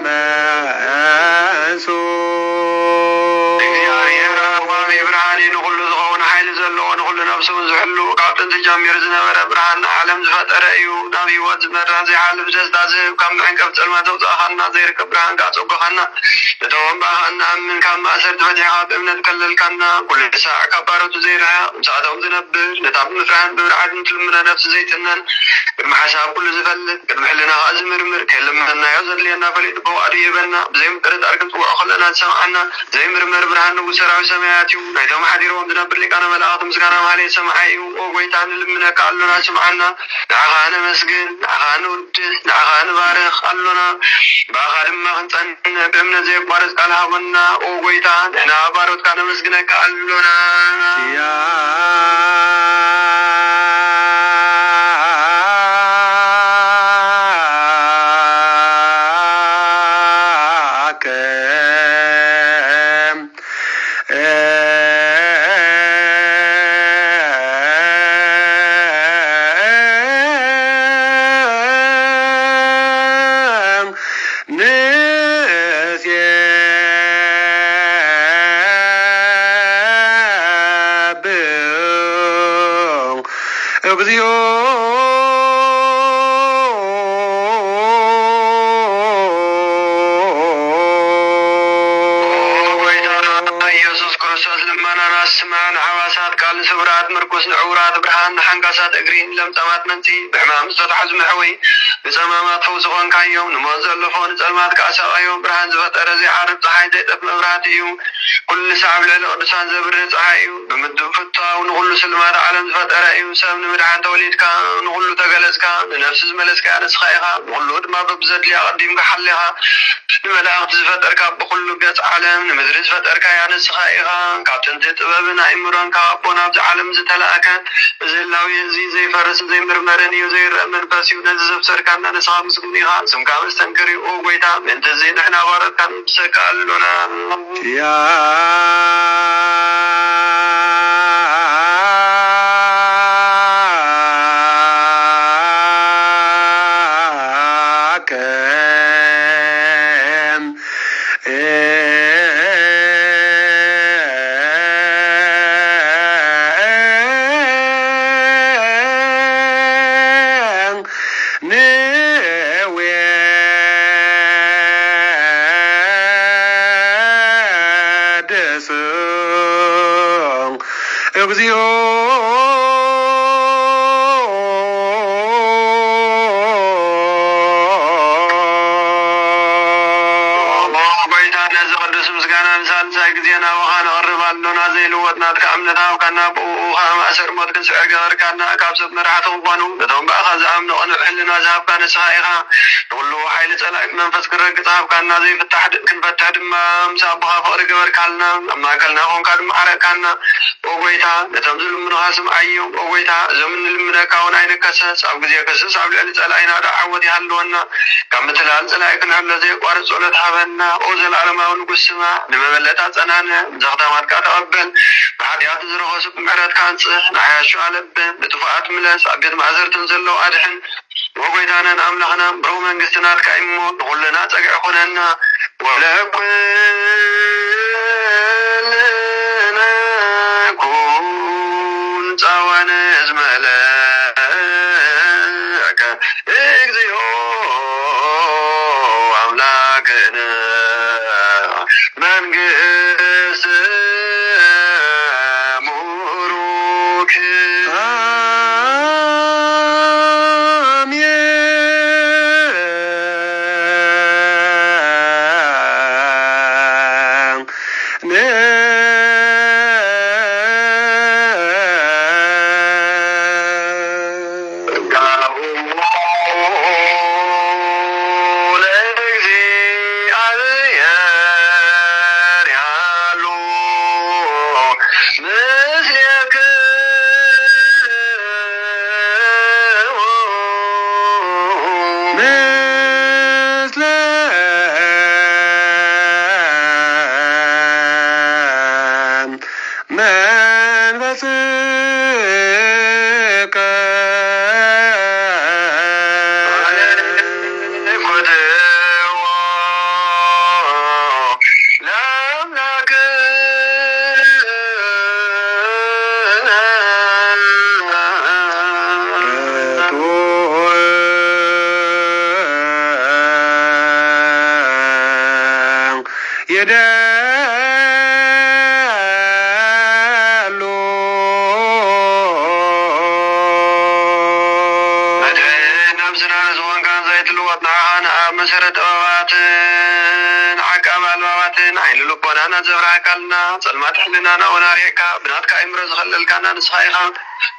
መንሱ እግዚአብሔር አብ ብርሃን ንኩሉ ዝኾነ ኃይል ዘለዎ ንኩሉ ነፍሱ ዝሕሉ ካብ ጥንቲ ጀሚሩ ዝነበረ ብርሃን ዓለም ዝፈጠረ እዩ ናብ ህይወት ዝመራ ዘይሓልፍ ደስታ ዝህብ ካብ መዕንቀፍ ፅልመት ዘውፅእኻና ዘይርከብ ብርሃን ካ ፀጉኻና ነቶም ባኻና ኣምን ካብ ማእሰር ተፈቲሕኻ ብእምነት ከለልካና ኩሉ ሳዕ ካብ ባሮቱ ዘይረሕቕ ምስኣቶም ዝነብር ነታ ብምፍራህን ብብርዓትን ትልምነ ነፍሲ ዘይጥነን ቅድሚ ሓሳብ ኩሉ ዝፈልጥ ቅድሚ ሕልናኻ ዝምርምር ከይልምናዮ ዘድልየና ፈሊጥ ብዋዕዱ ይበና ብዘይ ምጥርጣር ክንፅውዖ ከለና ዝሰምዓና ዘይምርመር ብርሃን ንጉስ ሰራዊት ሰማያት እዩ ናይቶም ሓዲሮም ዝነብር ሊቃነ መላእኽቲ ምስጋና ማህሌት ሰማዓይ እዩ ኦ ጎይታ ንልምነካ ኣሎና ስምዓና ንዓኻ ነመስግን ንዓኻ ንውድስ ንዓኻ ንባርኽ ኣሎና ብኣኻ ድማ ክንፀንዕ ብእምነት ዘይቋረፅ ቃል ሃበና ኦ ጎይታ ንሕና ባሮትካ ነመስግነካ ኣሎና ስብራት ምርኩስ ንዕውራት ብርሃን ንሓንጋሳት እግሪን ለምፀማት መንፂ ብሕማም ዝተታሕዙ መሕወይ ንፀማማት ፈውሲ ኮንካዮም ንሞት ዘለፎ ንፀልማት ካእሰቃዮም ብርሃን ዝፈጠረ ዘይዓርብ ፀሓይ ዘይጠፍ መብራህቲ እዩ ኩሉ ሰዓብ ልዕሊ ቅዱሳን ዘብርህ ፀሓይ እዩ ብምድብ ፍታው ንኩሉ ስልማት ዓለም ዝፈጠረ እዩ ሰብ ንምድሓን ተወሊድካ ንኩሉ ተገለፅካ ንነፍሲ ዝመለስካ ንስኻ ኢኻ ንኩሉ ድማ በብዘድልያ ቀዲምካ ሓሊኻ ንመላእኽቲ ዝፈጠርካ ብኩሉ ገፅ ዓለም ንምድሪ ዝፈጠርካ ንስኻ ኢኻ ካብ ጥንቲ ጥበብን ኣእምሮን ካብ ኣቦ ናብዚ ዓለም ዝተላእከ እዚ ህላዊ እዚ ዘይፈርስን ዘይምርመርን እዩ ዘይርአ መንፈስ እዩ ነዚ ዘብሰልካና ንስኻ ምስጉን ኢኻ ስምካ መስተንክር እዩ ኦ ጎይታ ምእንቲ እዚ ንሕና ባሮትካ ንብሰካ ኣሎና ማእሰር ሞት ክንስዕር ገበርካና ካብ ሰብ መራሕቲ ክኾኑ ነቶም ብኣኻ ዝኣምኑ ቅኑዕ ሕልና ዝሃብካ ንስኻ ኢኻ ንኩሉ ሓይሊ ፀላኢት መንፈስ ክንረግፅ ሃብካና ዘይፍታሕ ክንፈትሕ ድማ ምስ ኣቦኻ ፍቅሪ ገበርካልና ኣብ ማእከልና ኮንካ ድማ ዓረቅካና ኦ ጎይታ ነቶም ዝልምኑኻ ስምዓዮም ኦ ጎይታ እዞም እንልምነካ እውን ኣይንከሰስ ኣብ ግዜ ክስስ ኣብ ልዕሊ ፀላኢና ዓወት ይሃለወና ካብ ምትላል ፀላኢ ክንሕሎ ዘይቋርፅ ጸሎት ሃበና ኦ ዘለዓለማዊ ንጉስ ስማዕ ንመበለታ ፀናነ ዘኽተማትካ ተቐበል ብሓጢኣት ዝረኸሱ ብምሕረትካ አንጽሕ ንዓያሹ ኣለብን ብጥፉኣት ምለስ ኣብ ቤት ማእዘርትን ዘለዉ ኣድሕን ወጎይታነን ኣምላኽና ብሩህ መንግስትናትካ እሞ ንኩልና ፀግዒ ኮነና ወለኩልነ ኩን ፃወነ ዝመለከ እግዚኦ ኣምላክነ መንግስት የደሉ ነብስና ንዝሆን ካን ዘይትልወጥ ንዓኻን ኣብ መሰረት ጥበባትን ዓቃብ ኣልባባትን ዓይኒ ልቦናና ዘብራህካልና ጸልማት ሕልናና ወናሪሕካ ብናትካ እምሮ ዝኸለልካና ንስኻ ኢኻ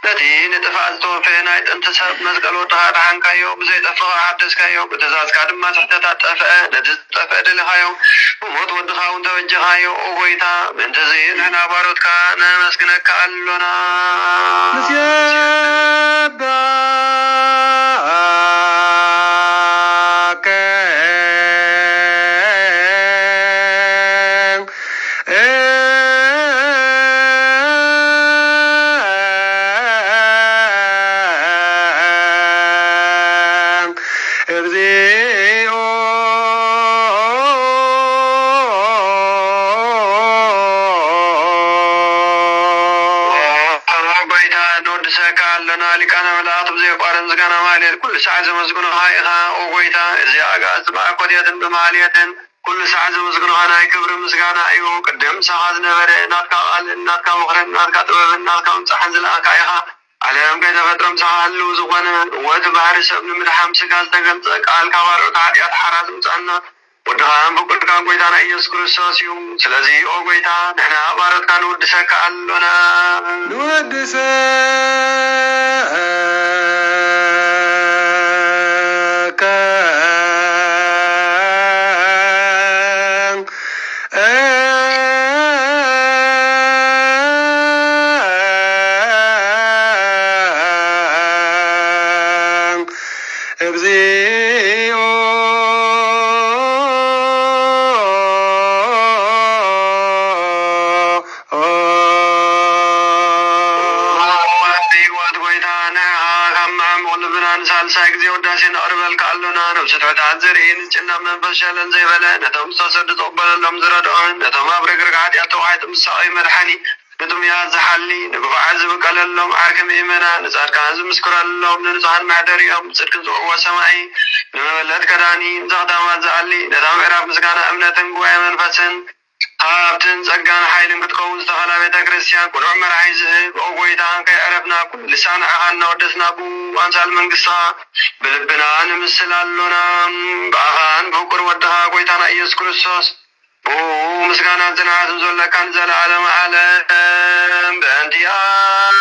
ነቲ ንጥፋእ ዝተወፍየ ናይ ጥንቲ ሰብ መስቀል ወድኻ ድሓንካዮ ብዘይጠፍኻ ሓደስካዮ ብትእዛዝካ ድማ ስሕተታት ጠፍአ ነቲ ዝጠፍአ ደሊኻዮ ብሞት ወድኻ እውን ተወጅኻዮ ኦ ጎይታ ምእንቲ እዚ ንሕና ባሮትካ ነመስግነካ ኣሎና كل ساعة زمزقنا هايها أو قويتا إذا أقاس بأكودية بمالية كل ساعة زمزقنا هاي كبر مسقانا أيوه قدم ساعة نبرة ناتكا قال ناتكا مخرن ناتكا طبب ناتكا مصحن زلاكا إيها عليهم كيف فترم ساعة اللوز وغانا وتبهر سبن ملحام سقال تقل قال كوار وتعديات حراز مصعنا ودهام بكل كان قويتانا إيس كرسوس يوم سلازي أو قويتا نحنا أبارت كان ودسك ألونا شلن زي بلا نتم صد طبل لهم زردون نتم أبرق قاعد يتوحيد مساوي مرحني نتم يا زحلي نقف عزب قال لهم عاركم إيمانا نزار كان مسكر لهم نزهر معدر يوم صدق زوء سماعي نملت كداني نزغد ما زعلي نتم عرف مسكانا أمنة قوي منفسن هابتن زقان حيلن كتقوز دخل بيت كريستيان كل عمر عايز أو قويتان كي عرفنا كل لسان عهنا ودسنا بو وانسال من قصة بلبنا نمثل اللونا باغان بوكر ودها قويتان أيس كريستوس بو مسكانا زنعات نزول كان زل عالم عالم بانتيان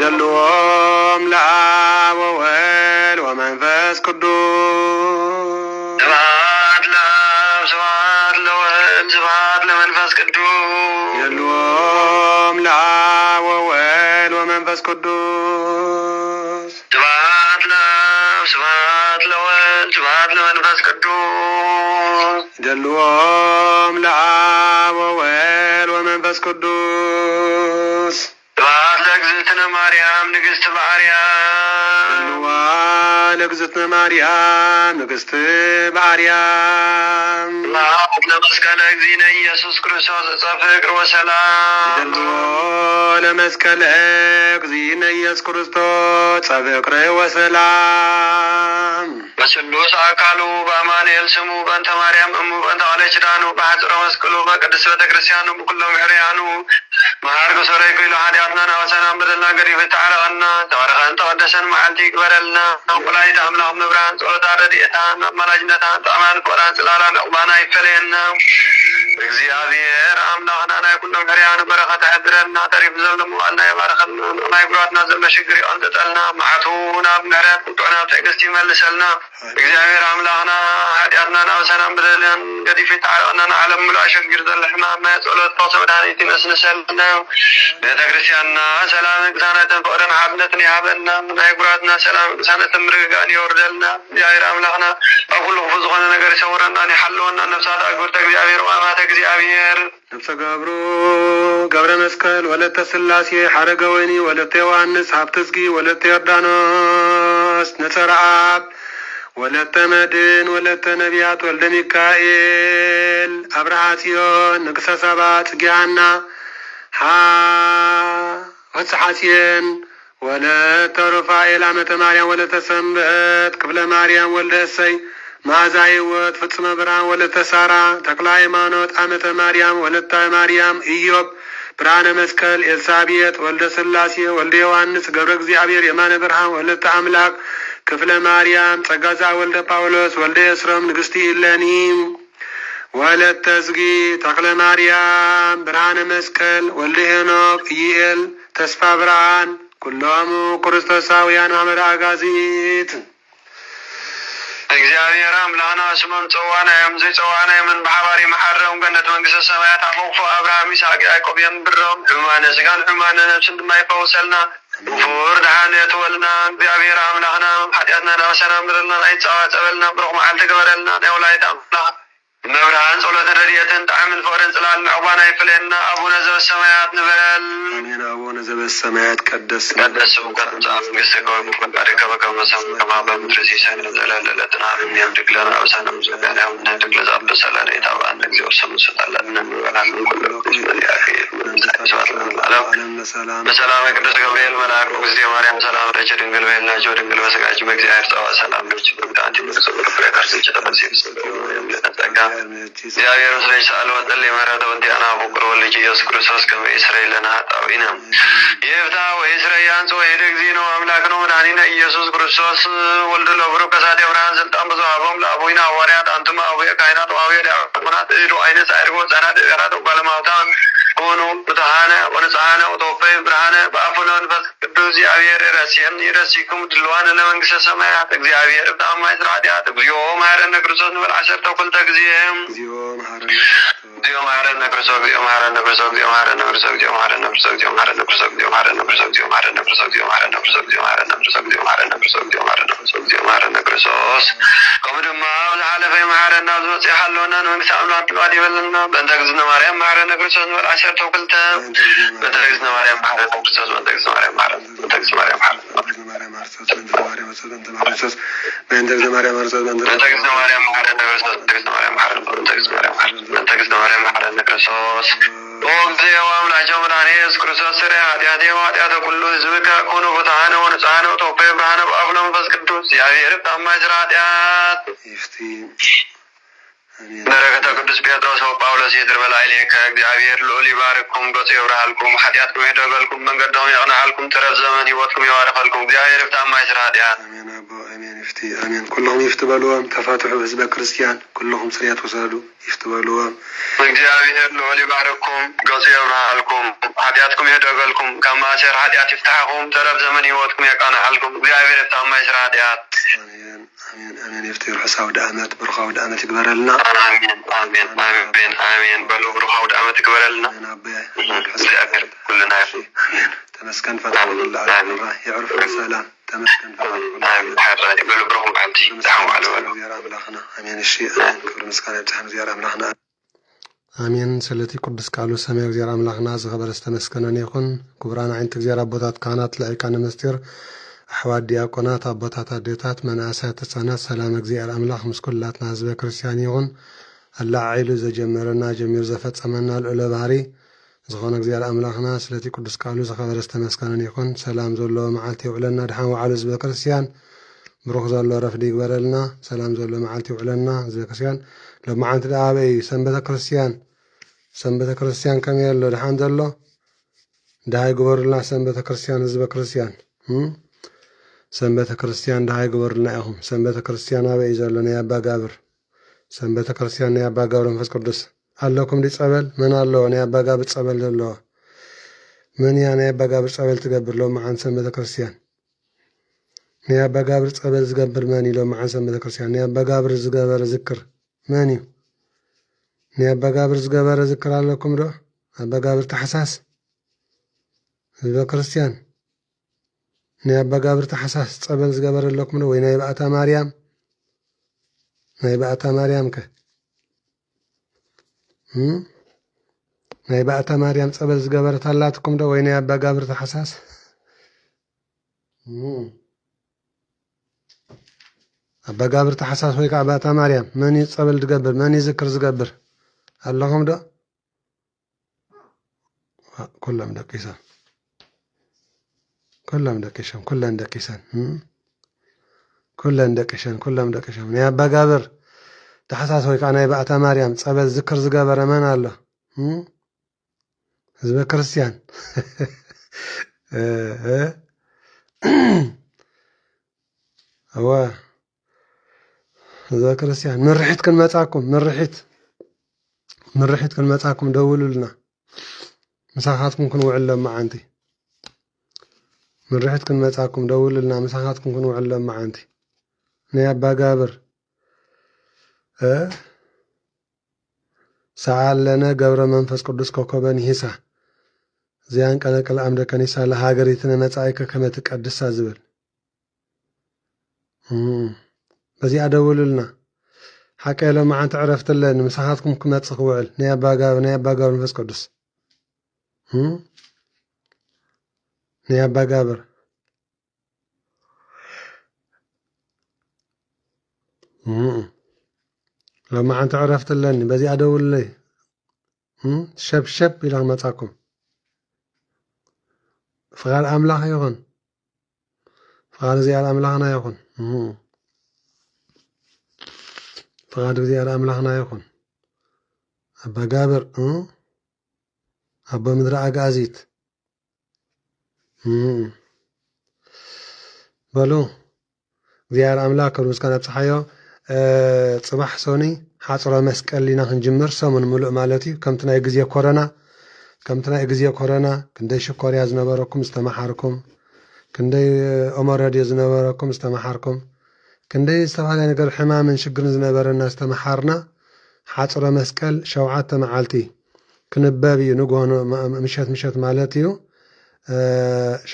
يدلوهم لآب وولد ومنفس قدوس سبحان لآب سبحان لولد سبحان لمنفس قدوس يدلوهم لآب وولد ومنفس قدوس سبحان لآب سبحان لولد سبحان لمنفس قدوس يدلوهم لآب وولد ومنفس قدوس مريم نقست بعريم لقزتنا مريم نقست بعريم ما لمسكالك زينا يسوس كريستوس صفقر وسلام لمسكالك زينا يسوس كريستوس صفقر وسلام بسلوس أكالو بأمانيل سمو بنت مريم أمو بنت علي شدانو بحضر مسكلو بقدس بتكريسيانو بكلهم حريانو مهارك سوريكو إلو حدياتنا وسلام بدلنا قريب تعالى أنا تبارك أنت ودسن معلتي قبرلنا وقلاي تعملهم نبران سؤال دار ديئتان ملاجنتان تأمان قران سلالان أقبانا يفلينا እግዚአብሔር አምላኽና ናይ ኩሎም ሕርያን በረኸት ሕድረልና ተሪፍ ዘለሙ አልና የባረኸልና ናይ ጉራትና ዘሎ ሽግር ይቀንጥጠልና መዓቱ ናብ ምሕረት ቁጥዕና ትዕግስቲ ይመልሰልና እግዚአብሔር አምላኽና ኃጢአትና ናብ ሰላም ብደልን ገዲፊ ተዓረቕና ንዓለም ሙሉእ አሸጊር ዘሎ ሕማም ናይ ጸሎት ፈውሲ መድኃኒት ይነስንሰልና ቤተ ክርስቲያንና ሰላም ቅሳነትን ፍቅርን ሓድነትን ይሃበልና ናይ ጉራትና ሰላም ቅሳነትን ምርግጋእን ይወርደልና እግዚአብሔር አምላኽና ኣብ ኩሉ ክፉእ ዝኾነ ነገር ይሰውረና ይሓልወና ነፍሳት አግብርተ እግዚአብሔር ወአማተ እግዚአብሔር ነፍሰ ገብሩ ገብረ መስቀል ወለተ ስላሴ ሓረገ ወይኒ ወለተ ዮሐንስ ሃብተዝጊ ወለተ ዮርዳኖስ ነጸረአብ ወለተ መድን ወለተ ነቢያት ወልደ ሚካኤል አብርሃ ጽዮን ንግሰ ሰባ ጽጌሃና ወጽሐጽየን ወለተ ሩፋኤል አመተ ማርያም ወለተ ሰንበት ክፍለ ማርያም ወልደ እሰይ መዓዛ ሕይወት ፍጹመ ብርሃን ወለተ ሳራ ተክለ ሃይማኖት አመተ ማርያም ወለተ ማርያም ኢዮብ ብርሃነ መስቀል ኤልሳቤጥ ወልደ ስላሴ ወልደ ዮሐንስ ገብረ እግዚአብሔር የማነ ብርሃን ወለተ አምላክ ክፍለ ማርያም ጸጋዛ ወልደ ጳውሎስ ወልደ እስሮም ንግስቲ ኢለኒ ወለተ ዝጊ ተክለ ማርያም ብርሃነ መስቀል ወልደ ሄኖክ ኢኤል ተስፋ ብርሃን ኩሎሙ ክርስቶሳውያን ማህበረ አጋዚት እግዚአብሔር አምላክና ስሙም ጽዋናዮም ዘይጽዋናዮም በሐባሪ መሐረም ገነት መንግስተ ሰማያት አፎፎ አብርሃም ይስሐቅ ያዕቆብ የምብረም ሕማነ ስጋን ሕማነ ነፍስን እንደማይፈውሰልና ፍር ድሃነ የተወልና እግዚአብሔር አምላክና ኃጢአትና ናሰና ምድርና አይጻዋ ጸበልና ብሩክ መዓልቲ ገበረልና ናይ ወላዲተ አምላክ መብርሃን ጸሎተ ረድኤትን ጣዕምን ፍቅርን ጽላል ዕቋና ይፍለና አቡነ ዘበሰማያት ንበል አሜን። አቡነ ዘበሰማያት ቀደስ ስምከ ትምጻእ መንግሥትከ ወይኩን ፈቃድከ በከመ በሰማይ ከማሁ በምድር ሲሳየነ ዘለለዕለትነ ሀበነ ኅድግ ለነ አበሳነ ወጌጋየነ ወኅድግ ለዘአበ ሰላም ኢታብአነ እግዚኦ ስሙ ስጣላነ ንበላን ኩሉ በሰላም ቅዱስ ገብርኤል መልአክ ጊዜ ማርያም ሰላም ረጭ ድንግል በሕሊናቸው ድንግል በሥጋቸው በእግዚአብሔር ጸዋ ሰላም ነች በምጣንቲ ምርጽ ፍሬ ከርስች ተመሲብ ጸጋ እግዚአብሔር ምስለች ሰአል ወጠል የመረተ ወንቲያና ፍቅር ወልጅ ኢየሱስ ክርስቶስ ከመ ይስረይ ለነ ኃጣውኢነ ይፍታ ወይስረይ ያንጽ ወይደ እግዚእነ አምላክ ነው መድኃኒነ ኢየሱስ ክርስቶስ ወልድ ለብሩክ ከሳቴ ብርሃን ስልጣን ብዙሃቦም ለአቡነ ሐዋርያት አንትማ አቡየ ካህናት ወአቡየ ዲያቆናት እዱ አይነት ሳይርጎ ጻናት ገራዶ ባለማውታ ሆኖ ብርሃነ ወንጽሐነ ወተወፈይ ብርሃነ በአቡነ መንፈስ ቅዱስ እግዚአብሔር ረሲየን ይረሲኩም ድልዋን ለመንግስተ ሰማያት እግዚአብሔር በአማይ ኃጢአት እግዚኦ መሐረነ ክርስቶስ ንበል 12 ጊዜ እግዚኦ መሐረነ ክርስቶስ እግዚኦ መሐረነ ክርስቶስ እግዚኦ መሐረነ ክርስቶስ እግዚኦ መሐረነ ክርስቶስ እግዚኦ መሐረነ ክርስቶስ እግዚኦ መሐረነ ክርስቶስ እግዚኦ መሐረነ ክርስቶስ እግዚኦ መሐረነ ክርስቶስ እግዚኦ መሐረነ ክርስቶስ እግዚኦ መሐረነ ክርስቶስ እግዚኦ መሐረነ ክርስቶስ እግዚኦ መሐረነ ክርስቶስ ከምድማ ዘሐለፈ መሐረና ዘወጽ ያሐለውና መንግስተ አምላክ ጥዋት ይበልና በእንተ እግዝእትነ ማርያም መሐረነ ክርስቶስ ንበል 12 በእንተ እግዝእትነ ማርያም መሐረነ ክርስቶስ በእንተ እግዝእትነ ማርያም መሐረነ በእንተ እግዝእትነ ማርያም መሐረነ በእንተ እግዝእትነ ማርያም ክርስቶስ በእንተ እግዝእትነ ማርያም መሐረነ ክርስቶስ በእንተ እግዝእትነ ማርያም መሐረነ በእንተ እግዝእትነ ማርያም መሐረነ በእንተ እግዝእትነ ማርያም መሐረነ ክርስቶስ ወእግዚኦ አምላካችን መድኃኒነ ኢየሱስ ክርስቶስ ስረ ኃጢአቴ ወኃጢአተ ኩሉ ሕዝብከ ኮኑ ፍትሐነ ወንጽሐነ ወተወፈየ ብርሃነ በአቡነ መንፈስ ቅዱስ እግዚአብሔር ታማኝ ስራ ኃጢአት ይፍቲ በረከተ ቅዱስ ጴጥሮስ ወጳውሎስ ይድር በላዕሌከ እግዚአብሔር ልዑል ይባርክኩም ገጹ ይብራሃልኩም ኃጢአትኩም ይደገልኩም መንገድኩም ያቅናሃልኩም ተረፍ ዘመን ሕይወትኩም ይባርካልኩም እግዚአብሔር ታማኝ ስራ ኃጢአት አሜን። አቦ አሜን። ይፍቲ አሜን። ኩልኩም ይፍቲ በልዎም ተፋትሑ ህዝበ ክርስቲያን ኩልኩም ስርየት ወሰዱ ይፍቲ በልዎም እግዚአብሔር ልዑል ይባርክኩም ገጹ ይብራሃልኩም ኃጢአትኩም ይደገልኩም ከማሰር ኃጢአት ይፍታሕኩም ተረፍ ዘመን ሕይወትኩም ያቅናሃልኩም እግዚአብሔር ታማኝ ስራ ኃጢአት አሜን። አሜን አሜን። ይፍቲ ርሑሳው ዳአመት ብሩኻው ዳአመት ይግበረልና አሜን አሜን አሜን አሜን በሉ ብሩኻው ዳአመት ይግበረልና እግዚአብሔር ኩልና ይሁን አሜን። ተመስገን ፈጣሪ ለዓለም ያዕርፍ ሰላም ተመስገን ፈጣሪ አሜን ሐራይ በሉ ብሩኻው ባንቲ ዳው አለ ወለ አምላክና አሜን። እሺ አሜን። ክብር ምስጋና ይብዛህ እግዚአብሔር አምላክና አሜን። ስለቲ ቅዱስ ቃሉ ሰማይ እግዚአብሔር አምላክና ዝኸበረ ዝተመስገነን ይኹን። ክቡራን ዓይንት እግዚአብሔር አቦታት ካህናት ለአይቃነ መስጢር أحوال دياقونات أبوتات أديتات مناسات السنة سلام እግዚአብሔር አምላክ مسكولاتنا ህዝበ ክርስቲያን ይሁን الله عيلو زجمرنا جمير زفت سمنا الأولى باري زخون እግዚአብሔር አምላክና ስለቲ ቅዱስ ቃሉ ዝኸበረ ዝተመስገነን ይኹን። ሰላም ዘሎ መዓልቲ ይውዕለና ድሓን ወዓሉ ህዝበ ክርስቲያን ብሩኽ ዘሎ ረፍዲ ይግበረልና። ሰላም ዘሎ መዓልቲ ይውዕለና ህዝበ ክርስቲያን ለመዓልቲ ዳበይ ሰንበተ ክርስቲያን ከመይ ኣሎ ድሓን ዘሎ ዳይ ግበሩልና ሰንበተ ክርስቲያን ህዝበ ክርስቲያን ሰንበተ ክርስቲያን ዳይ ግበሩልና ኢኹም። ሰንበተ ክርስቲያን አበይ ዘሎ ናይ አባ ጋብር ሰንበተ ክርስቲያን ናይ አባ ገብረ መንፈስ ቅዱስ ኣለኩም ዲ ፀበል መን ኣለዎ ናይ ኣባ ጋብር ፀበል ዘለዎ መን እያ ናይ ኣባ ጋብር ፀበል ትገብር ሎም መዓን ሰብ ቤተክርስትያን ናይ ኣባ ጋብር ፀበል ዝገብር መን ኢሎም መዓን ሰብ ቤተክርስትያን ናይ ኣባ ጋብር ዝገበረ ዝክር መን እዩ ናይ ኣባ ጋብር ዝገበረ ዝክር ኣለኩም ዶ ኣባ ጋብር ተሓሳስ ህዝበ ክርስቲያን ናይ ኣባ ጋብር ተሓሳስ ፀበል ዝገበረ ኣለኩም ዶ ወይ ናይ ባእታ ማርያም ከ ናይ ባእታ ማርያም ፀበል ዝገበረት ኣላትኩም ዶ ወይ ናይ ኣባ ጋብር ተሓሳስ ኣባ ጋብር ተሓሳስ ወይ ከዓ ባእታ ማርያም መን ፀበል ዝገብር መን ዝክር ዝገብር ኣለኹም ዶ ኩሎም ደቂሶም ኩለን ደቂሶም ናይ ኣባ ጋብር ተሓሳስ ወይ ከዓ ናይ ባእታ ማርያም ፀበል ዝክር ዝገበረ መን ኣሎ ህዝበ ክርስቲያን እወ ህዝበ ክርስቲያን ምርሒት ክንመፃኩም ደውሉልና ምሳኻትኩም ክንውዕሎም መዓንቲ ምርሒት ክንመፃኩም ደውሉልና ምሳኻትኩም ክንውዕሎም መዓንቲ ናይ ኣባ ጋብር ሰዓለነ ገብረ መንፈስ ቅዱስ ኮከበን ሂሳ እዚያን ቀለቀል ኣምደ ከኒሳ ለሃገሪትነ መጻኢከ ከመ ትቀድሳ ዝብል በዚኣ ደውሉልና ሓቀሎም መዓንቲ ዕረፍቲ ኣለኒ ምሳኻትኩም ክመፅእ ክውዕል ናይ ኣባ ጋብር መንፈስ ቅዱስ ናይ ኣባ ጋብር ሎማ ዓንቲ ዕረፍቲ ኣለኒ በዚኣ ደውሉለይ ሸብሸብ ኢላ ክመፃኩም ፍቓድ ኣምላኽ ይኹን ፍቓድ እግዚኣብሔር ኣምላኽና ይኹን ፍቓድ እግዚኣብሔር ኣምላኽና ይኹን ኣባ ጋብር ኣቦ ምድሪ ኣጋዚት በሉ እግዚኣብሔር ኣምላኽ ክብሪ ምስጋና ኣብፅሓዮ ጽባሕ ሶኒ ሓፅሮ መስቀል ኢና ክንጅምር ሰሙን ሙሉእ ማለት እዩ ከምቲ ናይ ግዜ ኮረና ክንደይ ሽኮርያ ዝነበረኩም ዝተመሓርኩም ክንደይ ኦሞረድዮ ዝነበረኩም ዝተመሓርኩም ክንደይ ዝተፈላለዩ ነገር ሕማምን ሽግርን ዝነበረና ዝተመሓርና ሓፅሮ መስቀል 7 መዓልቲ ክንበብ እዩ ንግሆ ምሸት ማለት እዩ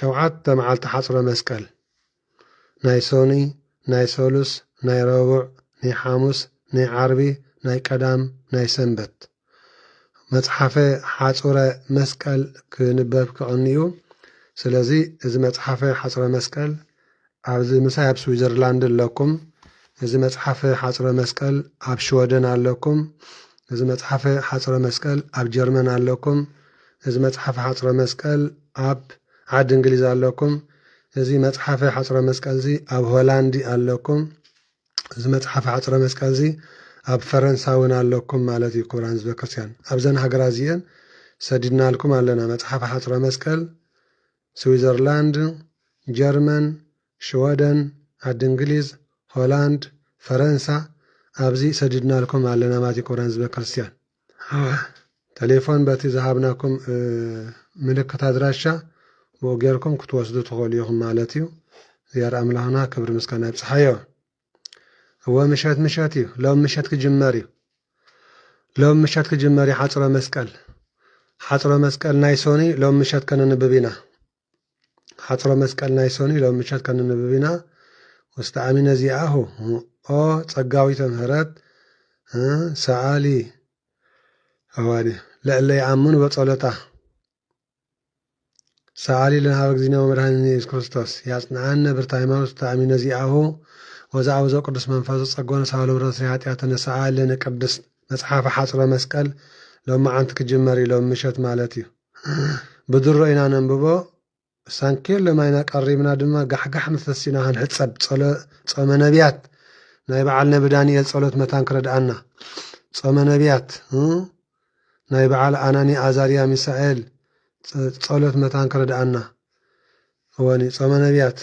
7 መዓልቲ ሓፅሮ መስቀል ናይ ሶኒ ናይ ሰሉስ ናይ ረቡዕ ናይ ሓሙስ ናይ ዓርቢ ናይ ቀዳም ናይ ሰንበት መጽሓፈ ሓፁረ መስቀል ክንበብ ክቕንዩ ስለዚ እዚ መጽሓፈ ሓፁረ መስቀል ኣብዚ ምሳይ ኣብ ስዊዘርላንድ ኣለኩም እዚ መጽሓፈ ሓፁረ መስቀል ኣብ ሽወደን ኣለኩም እዚ መጽሓፈ ሓፁረ መስቀል ኣብ ጀርመን ኣለኩም እዚ መጽሓፈ ሓፁረ መስቀል ኣብ ዓዲ እንግሊዝ ኣለኩም እዚ መጽሓፈ ሓፁረ መስቀል እዚ ኣብ ሆላንድ ኣለኩም እዚ መጽሓፈ ሓፁረ መስቀል እዚ ኣብ ፈረንሳውን ኣለኩም ማለት እዩ ክቡራን ህዝበ ክርስቲያን ኣብዘን ሃገራት እዚአን ሰዲድናልኩም ኣለና መጽሓፈ ሓፁረ መስቀል ስዊዘርላንድ ጀርመን ሽወደን ዓዲ እንግሊዝ ሆላንድ ፈረንሳ ኣብዚ ሰዲድናልኩም ኣለና ማለት እዩ ክቡራን ህዝበ ክርስቲያን ቴሌፎን በቲ ዝሃብናኩም ምልክት ኣድራሻ ብኡ ጌርኩም ክትወስዱ ትኽእሉ ኢኹም ማለት እዩ እግዚኣብሔር ኣምላኽና ክብሪ ምስጋና ይብፅሓዮ هو مشات لو مشات كجماري حصر مسكال نايسوني لو مشات كان نببينا حصر مسكال نايسوني لو مشات كان نببينا واستعمينا زيعه تصقاوي تمهرات سعالي هوالي لا يعمون بصلته سعالي لنا وقزينا ومرهن يسوع كريستوس يصنعنا برتايماوس استعمينا زيعه وزعوزو قدس منفذ صقون سالو برسيات يتنسعى لنا قدس مصحف حصر مسقل لو ما عندك جمري لو مشت مالتي بدر رأينا ننببو سانكير لما ينا قريبنا دما قحقح مثلسينا هنحصب صوم نبيات ناي بعلنا بدانيال صلوت متان كردعنا صوم نبيات ناي بعل اناني ازاريا ميسائيل صلوت متان كردعنا هواني صوم نبيات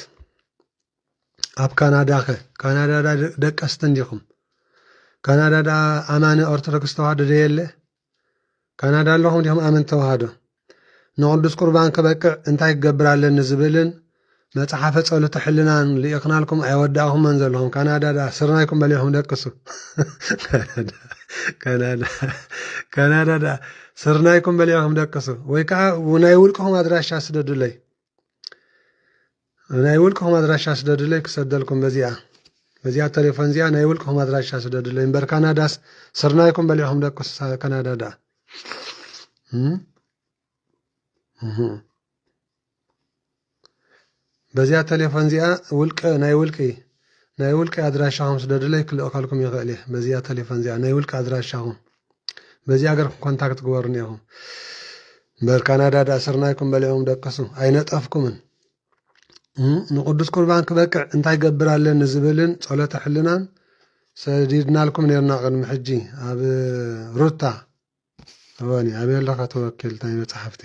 ኣብ ካናዳ ደቀስት እንዲኹም ካናዳ ኣማኒ ኦርቶዶክስ ተዋህዶ የለ ካናዳ ኣለኹም ዲኹም ኣመንቲ ተዋህዶ ንቅዱስ ቁርባን ክበቅዕ እንታይ ክገብር ኣለኒ ዝብልን መፅሓፈ ጸሎተ ሕልናን ልኢኽናልኩም ኣይወዳእኹምን ዘለኹም ካናዳ ስርናይኩም በሊኹም ደቅሱ ካናዳ ስርናይኩም በሊኹም ደቅሱ ወይ ከዓ ናይ ውልቅኹም ኣድራሻ ስደዱለይ ናይ ውልቅኹም ኣድራሻ ስደዱለይ ክሰደልኩም በዚኣ ቴሌፎን እዚኣ ናይ ውልቅኹም ኣድራሻ ስደዱለይ እምበር ካናዳስ ስርናይኩም በሊኹም ደቅሱ ካናዳ በዚያ ቴሌፎን እዚኣ ናይ ውልቂ ኣድራሻኹም ስደዱለይ ክልእኸልኩም ይኽእል እየ በዚያ ቴሌፎን እዚኣ ናይ ውልቂ ኣድራሻኹም በዚያ ገርኩም ኮንታክት ግበሩ እኒኹም እምበር ካናዳ ስርናይኩም በሊኹም ደቅሱ ኣይነጠፍኩምን ንቅዱስ ቁርባን ክበቅዕ እንታይ ገብር ኣለኒ ዝብልን ጸሎተ ሕልናን ሰዲድናልኩም ነርና ቅድሚ ሕጂ ኣብ ሩታ ወኒ ኣበየለኻ ተወኪል ናይ መጽሓፍቲ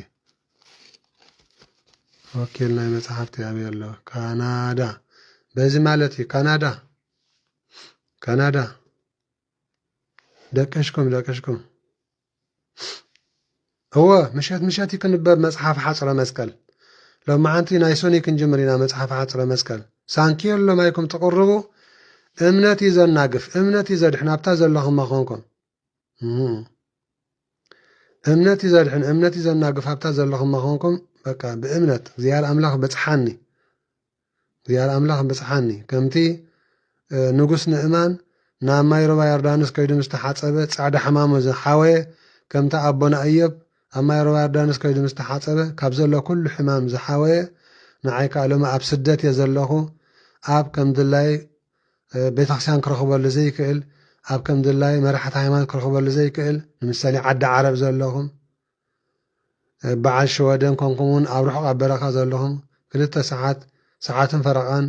ወኪል ናይ መጽሓፍቲ ኣበየለ ካናዳ በዚ ማለት እዩ ካናዳ ደቀሽኩም እወ ምሸት ይክንበብ መጽሓፍ ሓፅረ መስቀል ሎማዓንቲ ናይ ሶኒ ክንጅምር ኢና መጽሓፍ ሓፅረ መስቀል ሳንኪዮ ሎማይኩም ትቕርቡ እምነት እዩ ዘናግፍ እምነት እዩ ዘድሕን ኣብታ ዘለኹም መኾንኩም እምነት እዩ ዘድሕን እምነት እዩ ዘናግፍ ኣብታ ዘለኹም መኾንኩም በቃ ብእምነት እግዚአብሔር ኣምላኽ በጽሓኒ ከምቲ ንጉስ ንእማን ናብ ማይ ሩባ ዮርዳኖስ ከይዱ ምስ ተሓፀበ ጻዕዳ ሕማሙ ዝሓወየ ከምቲ ኣቦና እዮብ ኣብ ማይ ሩባ ዮርዳኖስ ከይዱ ምስ ተሓፀበ ካብ ዘሎ ኩሉ ሕማም ዝሓወየ ንዓይ ካሎማ ኣብ ስደት እየ ዘለኹ ኣብ ከምድላይ ቤተክርስቲያን ክረኽበሉ ዘይክእል ኣብ ከምድላይ መራሕቲ ሃይማኖት ክረኽበሉ ዘይክእል ንምሳሌ ዓዲ ዓረብ ዘለኹም በዓል ሸወደን ኮንኩምን ኣብ ርሑቕ ኣብ በረኻ ዘለኹም 2 ሰዓትን ፈረቓን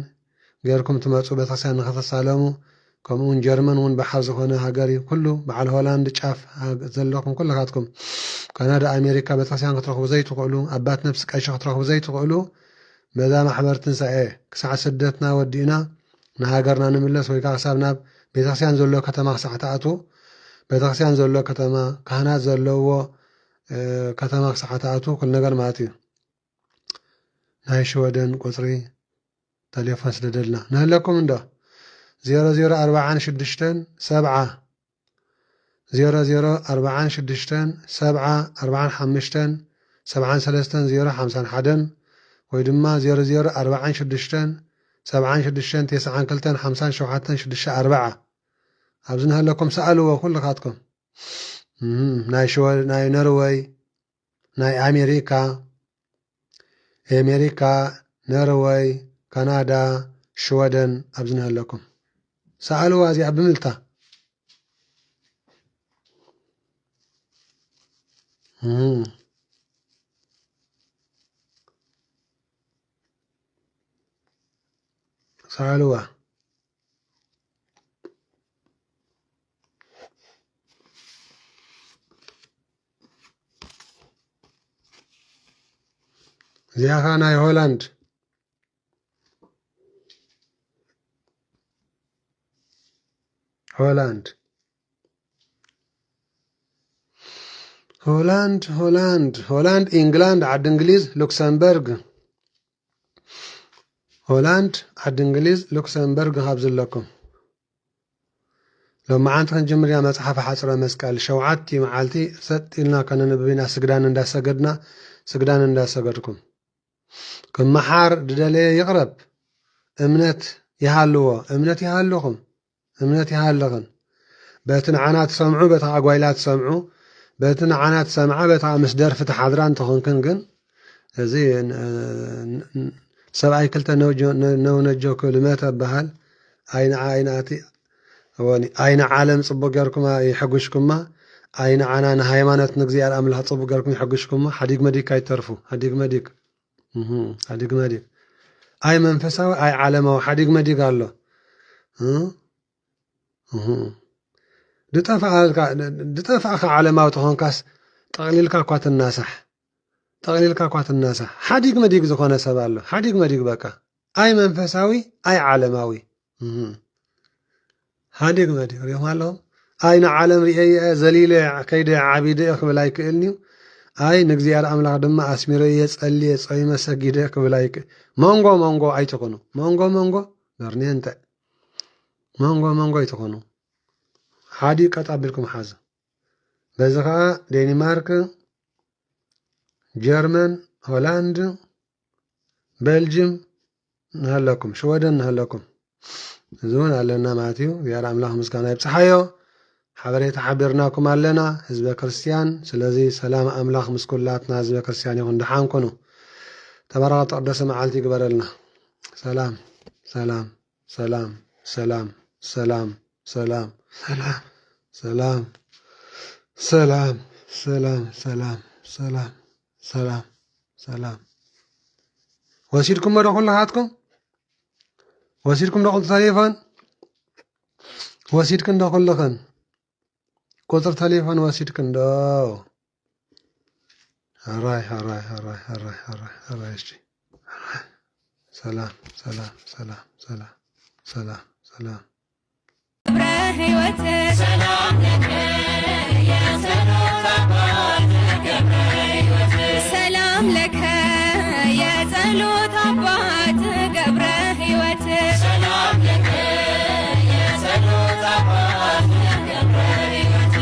ጌርኩም ትመፁ ቤተክርስቲያን ንኽተሳለሙ ከምኡውን ጀርመን እውን ባሓር ዝኾነ ሃገር እዩ ኩሉ በዓል ሆላንድ ጫፍ ዘለኹም ኩልካትኩም ካናዳ ኣሜሪካ ቤተክርስቲያን ክትረኽቡ ዘይትኽእሉ ኣባት ነፍሲ ቀይሺ ክትረኽቡ ዘይትኽእሉ በዛ ማሕበር ትንሳኤ ክሳዕ ስደትና ወዲእና ንሃገርና ንምለስ ወይ ከዓ ክሳብ ናብ ቤተክርስቲያን ዘሎ ከተማ ክሳዕ ተኣቱ ቤተክርስቲያን ዘሎ ከተማ ካህናት ዘለዎ ከተማ ክሳዕ ተኣቱ ኩሉ ነገር ማለት እዩ ናይ ሸወደን ቁፅሪ ቴሌፎን ስለደልና ንህለኩም እንዶ 0046 7 0046 7 051 ወይ ድማ 0046 76 92 57 64 ኣብዚ ንህለኩም ሰኣልዎ ኩልካትኩም ናይ ኖርዌይ ናይ ኣሜሪካ ኖርዌይ ካናዳ ሸወደን ኣብዚ ንህለኩም ሰኣልዋ እዚኣ ብምልታ ሰኣልዋ እዚኣ ኸ ናይ ሆላንድ ሆላንድ ኢንግላንድ ዓዲ እንግሊዝ ሉክሰምበርግ ሆላንድ ዓዲ እንግሊዝ ሉክሰምበርግ ካብ ዘለኩም ሎማዓንቲ ክንጅምር ኢና መፅሓፍ ሓፅረ መስቀል 7 መዓልቲ ሰጥ ኢልና ከነንብብ ኢና ስግዳን እንዳሰገድኩም ክመሓር ድደለየ ይቕረብ እምነት ይሃልኹም እምነት ይሃልኽን በቲ ንዓና ትሰምዑ በታ ኣጓይላ ትሰምዑ በቲ ንዓና ትሰምዓ በታ ምስ ደርፊ ተሓድራ እንተኾንክን ግን እዚ ሰብኣይ ክልተ ነውነጆ ክልመት ኣበሃል ኣይነ ዓለም ፅቡቅ ጌርኩማ ይሕጉሽኩማ ኣይነ ዓና ንሃይማኖት ንግዚአር ኣምላኽ ፅቡቅ ጌርኩም ይሕጉሽኩማ ሓዲግ መዲግ ኣይተርፉ ሓዲግ መዲግ ኣይ መንፈሳዊ ኣይ ዓለማዊ ሓዲግ መዲግ ኣሎ ድጠፋእካ ዓለማዊ ተኾንካስ ጠቕሊልካ እኳ ትናሳሕ ሓዲግ መዲግ ዝኾነ ሰብ ኣሎ ሓዲግ መዲግ በቃ ኣይ መንፈሳዊ ኣይ ዓለማዊ ሓዲግ መዲግ ሪኦም ኣለኹም أين عالم رئي زليلة كيد عبيدة كبلايك إلنيو أي نجزيار أملاك دم أسميرية ألي صيمة سجيدة كبلايك مانغو أي تكونو مانغو برني أنت مانغو أي تكونو هادي كتابلكم حاجة بزخا دنمارك جيرمان هولندا بلجيم نهلكم شويدن نهلكم زون علينا ماتيو يا أملاك مسكنا يبصحيو حبريت حبرناكم علينا حزب كريستيان سلازي سلام أملاك مسكولاتنا حزب كريستيان يكون دحان كونو تبارك تقدس معالتي قبرلنا سلام سلام سلام سلام سلام سلام سلام سلام سلام سلام سلام سلام سلام وسيركم مرة كل هاتكم وسيركم دخل تليفون وسيركم دخل لكن كتر تليفون وسيركم دو هراي اشتي سلام سلام سلام سلام سلام سلام سلام لك يا سلام لك يا ጸሎት አባት ገብረ ሕይወት ሰላም ለከ የጸሎት አባት ገብረ ሕይወት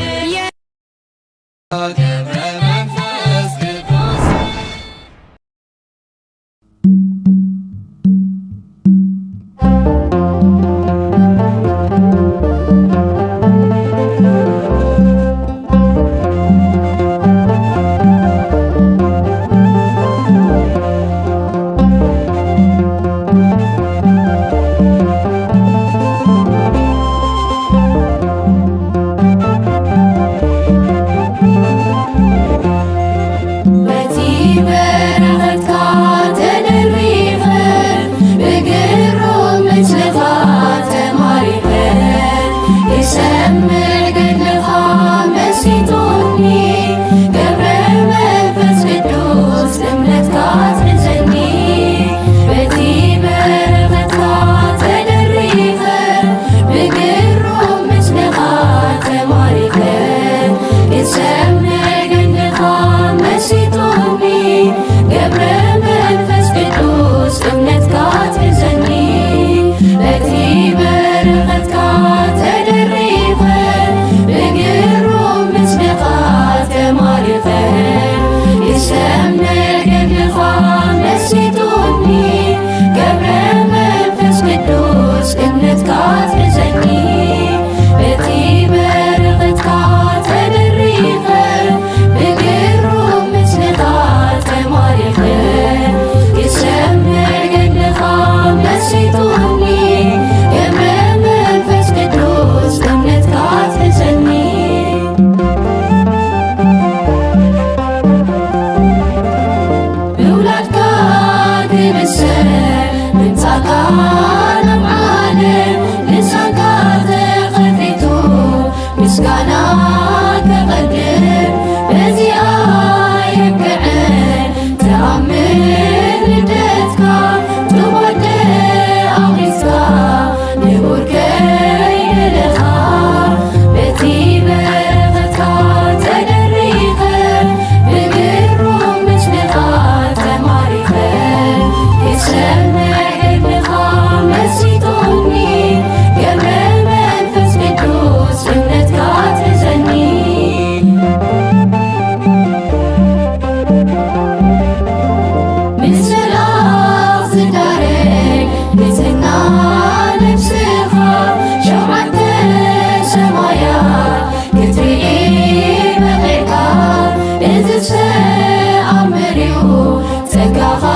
ገብረ መንፈስ ቅዱስ It's